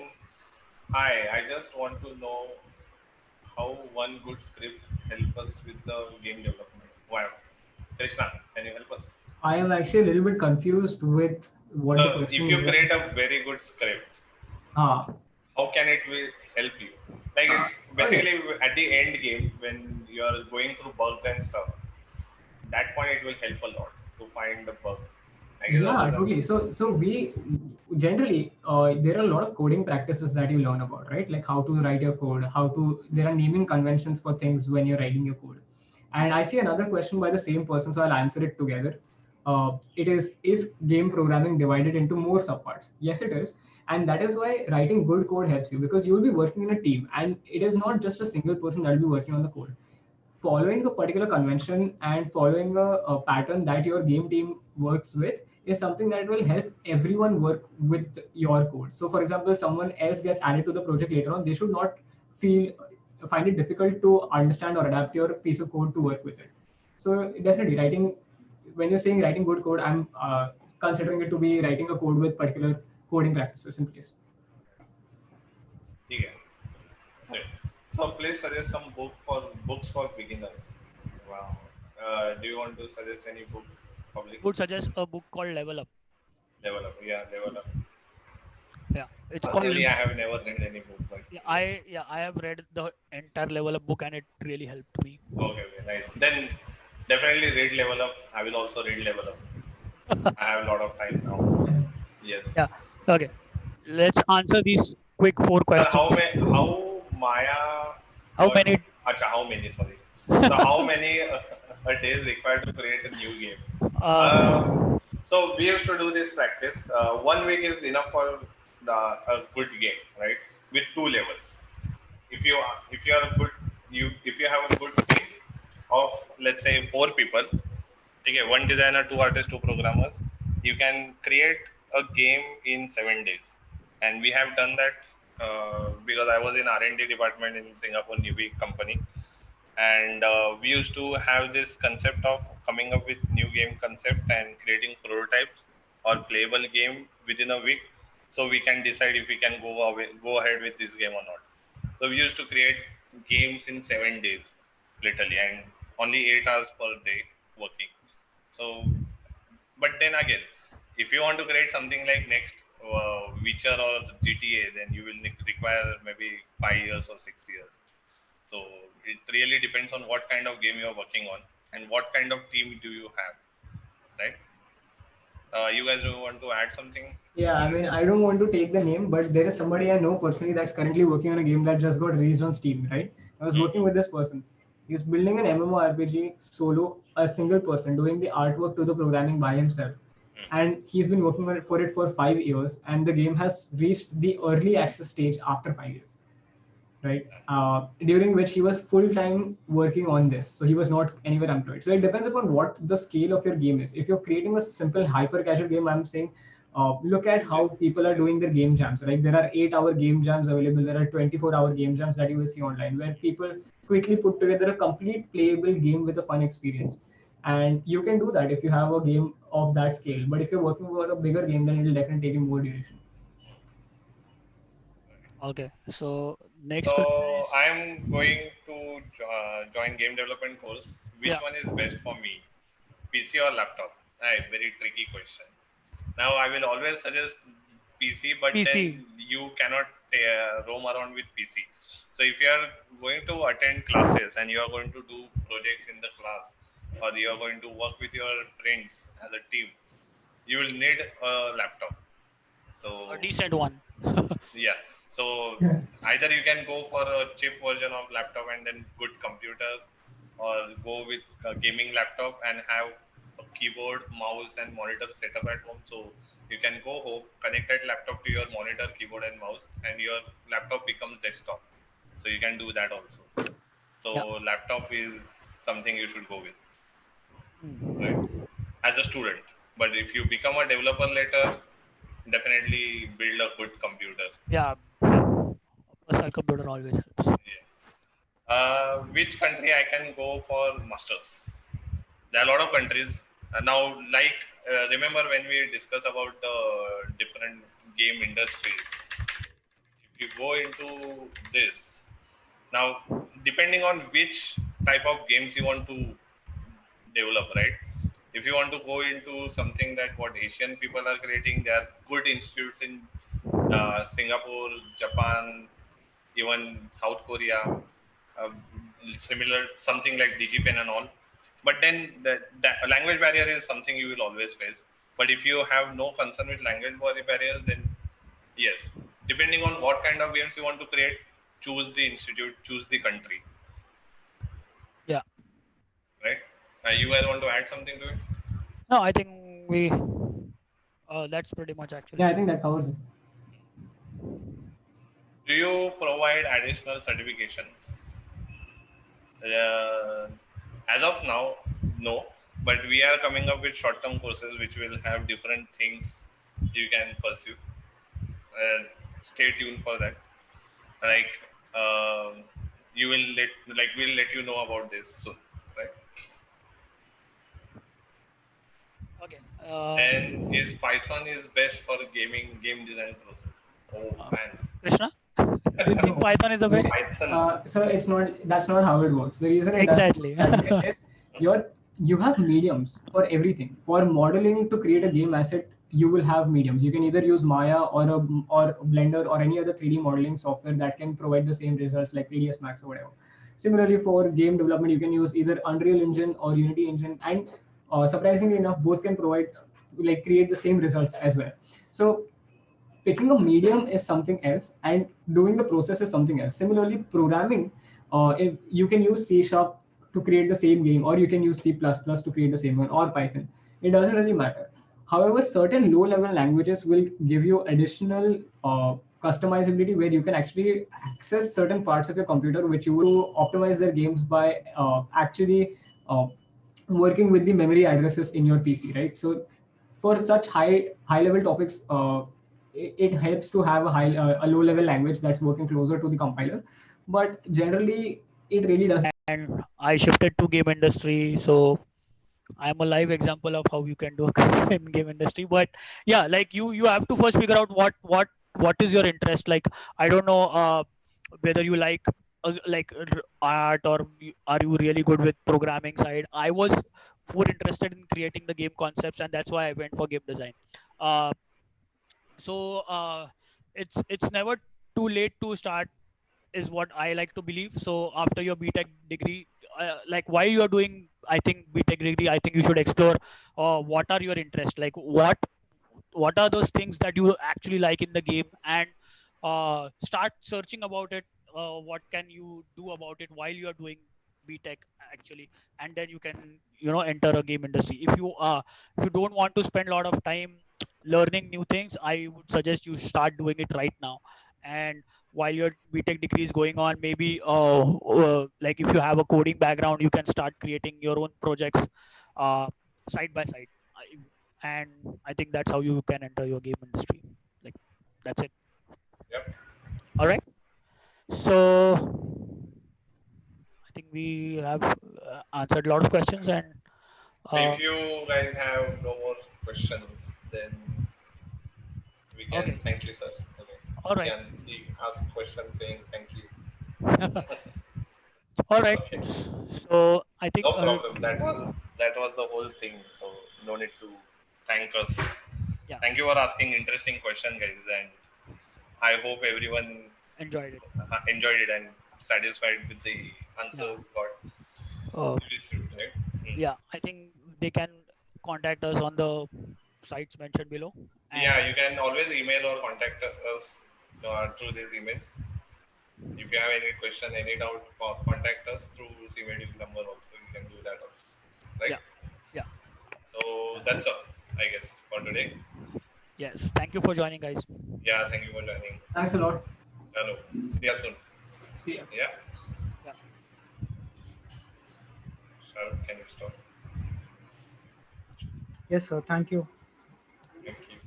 hi, I just want to know how one good script help us with the game development. Wow. Krishna, can you help us? I am actually a little bit confused with what the If question you is. create a very good script, Ah, how can it will help you? Like it's okay. basically at the end game when you are going through bugs and stuff. That point it will help a lot to find the bug. I guess that Yeah, was a totally. So we generally there are a lot of coding practices that you learn about, right? Like how to write your code, how to there are naming conventions for things when you're writing your code. And I see another question by the same person, so I'll answer it together. It is game programming divided into more subparts? Yes, it is, and that is why writing good code helps you because you'll be working in a team, and it is not just a single person that will be working on the code. Following a particular convention and following a pattern that your game team works with is something that will help everyone work with your code. So, for example, someone else gets added to the project later on, they should not feel find it difficult to understand or adapt your piece of code to work with it. So, definitely, writing when you're saying writing good code, I'm considering it to be writing a code with particular coding practices in place. yeah. Right. So please suggest some books for beginners. Wow. Do you want to suggest any books? Public Would suggest a book called Level Up. develop. Yeah, develop. Yeah, it's called Personally, I Level. have never read any book, but yes. Yeah, I have read the entire Level Up book and it really helped me. Okay, okay, nice. Then definitely read level up. I will also read level up. I have a lot of time now. Yes. Yeah. Okay. Let's answer these quick four Sir, questions. how Maya How got many? acha, how many, sorry. So how many days required to create a new game? Uh, Uh, so we used to do this practice. 1 week is enough for a good game, right? With two levels. If you are a good if you have a good team of let's say 4 people, okay, one designer, two artists, two programmers, you can create a game in 7 days. And we have done that because I was in R&D department in Singapore Newbie company, and we used to have this concept of coming up with new game concept and creating prototypes or playable game within a week, so we can decide if we can go ahead with this game or not. So we used to create games in 7 days literally, and only 8 hours per day working. So but then again, if you want to create something like next Witcher or GTA, then you will require maybe 5 years or 6 years. So it really depends on what kind of game you are working on and what kind of team do you have, right? You guys do want to add something Yeah, on I this? mean, I don't want to take the name, but there is somebody I know personally that's currently working on a game that just got released on Steam, right? I was working Mm-hmm. with this person. He's building an MMORPG solo, a single person, doing the artwork to the programming by himself. And he's been working on it for 5 years, and the game has reached the early access stage after 5 years, right? During which he was full time working on this, so he was not anywhere employed. So it depends upon what the scale of your game is. If you're creating a simple hyper casual game, I'm saying look at how Yes. people are doing their game jams. Right, there are 8-hour game jams available. There are 24-hour game jams that you will see online, where people quickly put together a complete playable game with a fun experience. And you can do that if you have a game of that scale. But if you're working for a bigger game, then it will definitely take you more duration. okay. So next question So is I'm going to join game development course. yeah, Which one is best for me? PC or laptop? Very tricky question. Now I will always suggest PC, but PC. then you cannot roam around with PC. So if you are going to attend classes and you are going to do projects in the class, or you are going to work with your friends as a team, you will need a laptop. A So decent one. yeah. So either you can go for a cheap version of laptop and then good computer, or go with a gaming laptop and have a keyboard, mouse, and monitor setup at home. So you can go home, connect that laptop to your monitor, keyboard, and mouse, and your laptop becomes desktop. So you can do that also. Yeah. So laptop is something you should go with, right? Hmm. As a student. But if you become a developer later, definitely build a good computer. Yeah. A personal computer always helps. Yes. Which country I can go for masters? There are a lot of countries now. Like remember when we discuss about the different game industries, if you go into this now, depending on which type of games you want to develop, right? If you want to go into something that what Asian people are creating, there are good institutes in Singapore, Japan, even South Korea, uh, similar something like DigiPen and all. But then the language barrier is something you will always face. But if you have no concern with language barriers, then yes, depending on what kind of games you want to create, choose the institute, choose the country, Yeah. right? You guys want to add something to it? No, I think we that's pretty much Yeah, actually. I think that covers it. Do you provide additional certifications? Uh, as of now, no. But we are coming up with short-term courses which will have different things you can pursue. Stay tuned for that. Yeah. Like you will we'll let you know about this soon, right? Okay. And is Python is best for gaming game design process? Oh Uh, man, Krishna, do you think No, Python is the like, best? Python. so it's not. That's not how it works. The reason it doesn't work Exactly. that way is you have mediums for everything. For modeling to create a game asset, you will have mediums. You can either use Maya or Blender or any other 3D modeling software that can provide the same results like 3ds Max or whatever. Similarly, for game development, you can use either Unreal Engine or Unity Engine, and surprisingly enough, both can provide like create the same results as well. So picking a medium is something else and doing the process is something else. Similarly, programming, if you can use C sharp to create the same game, or you can use C++ to create the same one, or Python, it doesn't really matter. However, certain low level languages will give you additional customizability where you can actually access certain parts of your computer which you will optimize their games by actually working with the memory addresses in your PC, right? So for such high level topics, it helps to have a low level language that's working closer to the compiler. But generally, it really doesn't. And I shifted to game industry, so I'm a live example of how you can do in game industry. But yeah, like you have to first figure out what is your interest. Like I don't know whether you like art, or are you really good with programming side. I was more interested in creating the game concepts, and that's why I went for game design. Uh, so it's never too late to start, is what I like to believe. So after your BTech degree, like while you are doing, I think BTech degree, I think you should explore what are your interests, like what are those things that you actually like in the game, and start searching about it. What can you do about it while you are doing BTech actually, and then you can enter a game industry. If you don't want to spend a lot of time learning new things, I would suggest you start doing it right now. And while your BTech degree is going on, maybe like if you have a coding background, you can start creating your own projects uh, side by side. And I think that's how you can enter your game industry. Like that's it. Yep. All right. So I think we have answered a lot of questions, and So uh, if you guys have no more questions, then we can okay. thank you, sir. Okay. All You right. can ask questions saying thank you. All right. Okay. So I think No problem. That was the whole thing. So no need to thank us. yeah, Thank you for asking interesting question, guys, and I hope everyone enjoyed it. enjoyed it and satisfied with the Yeah. answers got Uh, received. Right? yeah. I think they can contact us on the sites mentioned below. And Yeah, you can always email or contact us through these emails. If you have any question, any doubt, contact us through this email number also. You can do that also. Right? yeah, yeah. So that's all, I guess, for today. Yes. Thank you for joining, guys. Yeah, thank you for joining. Thanks a lot. Hello. See you soon. See ya. Yeah. Yeah. Sure. Can you stop? Yes, sir. Thank you. Thank you.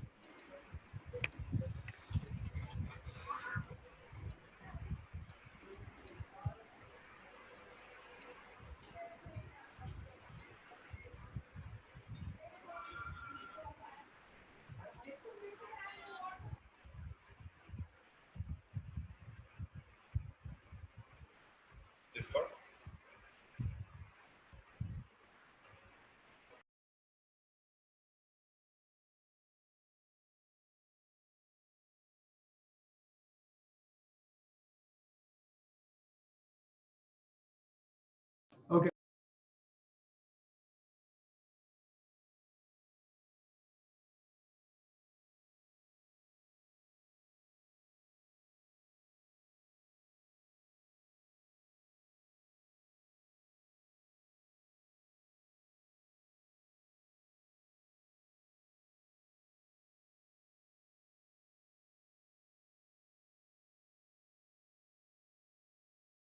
Discord?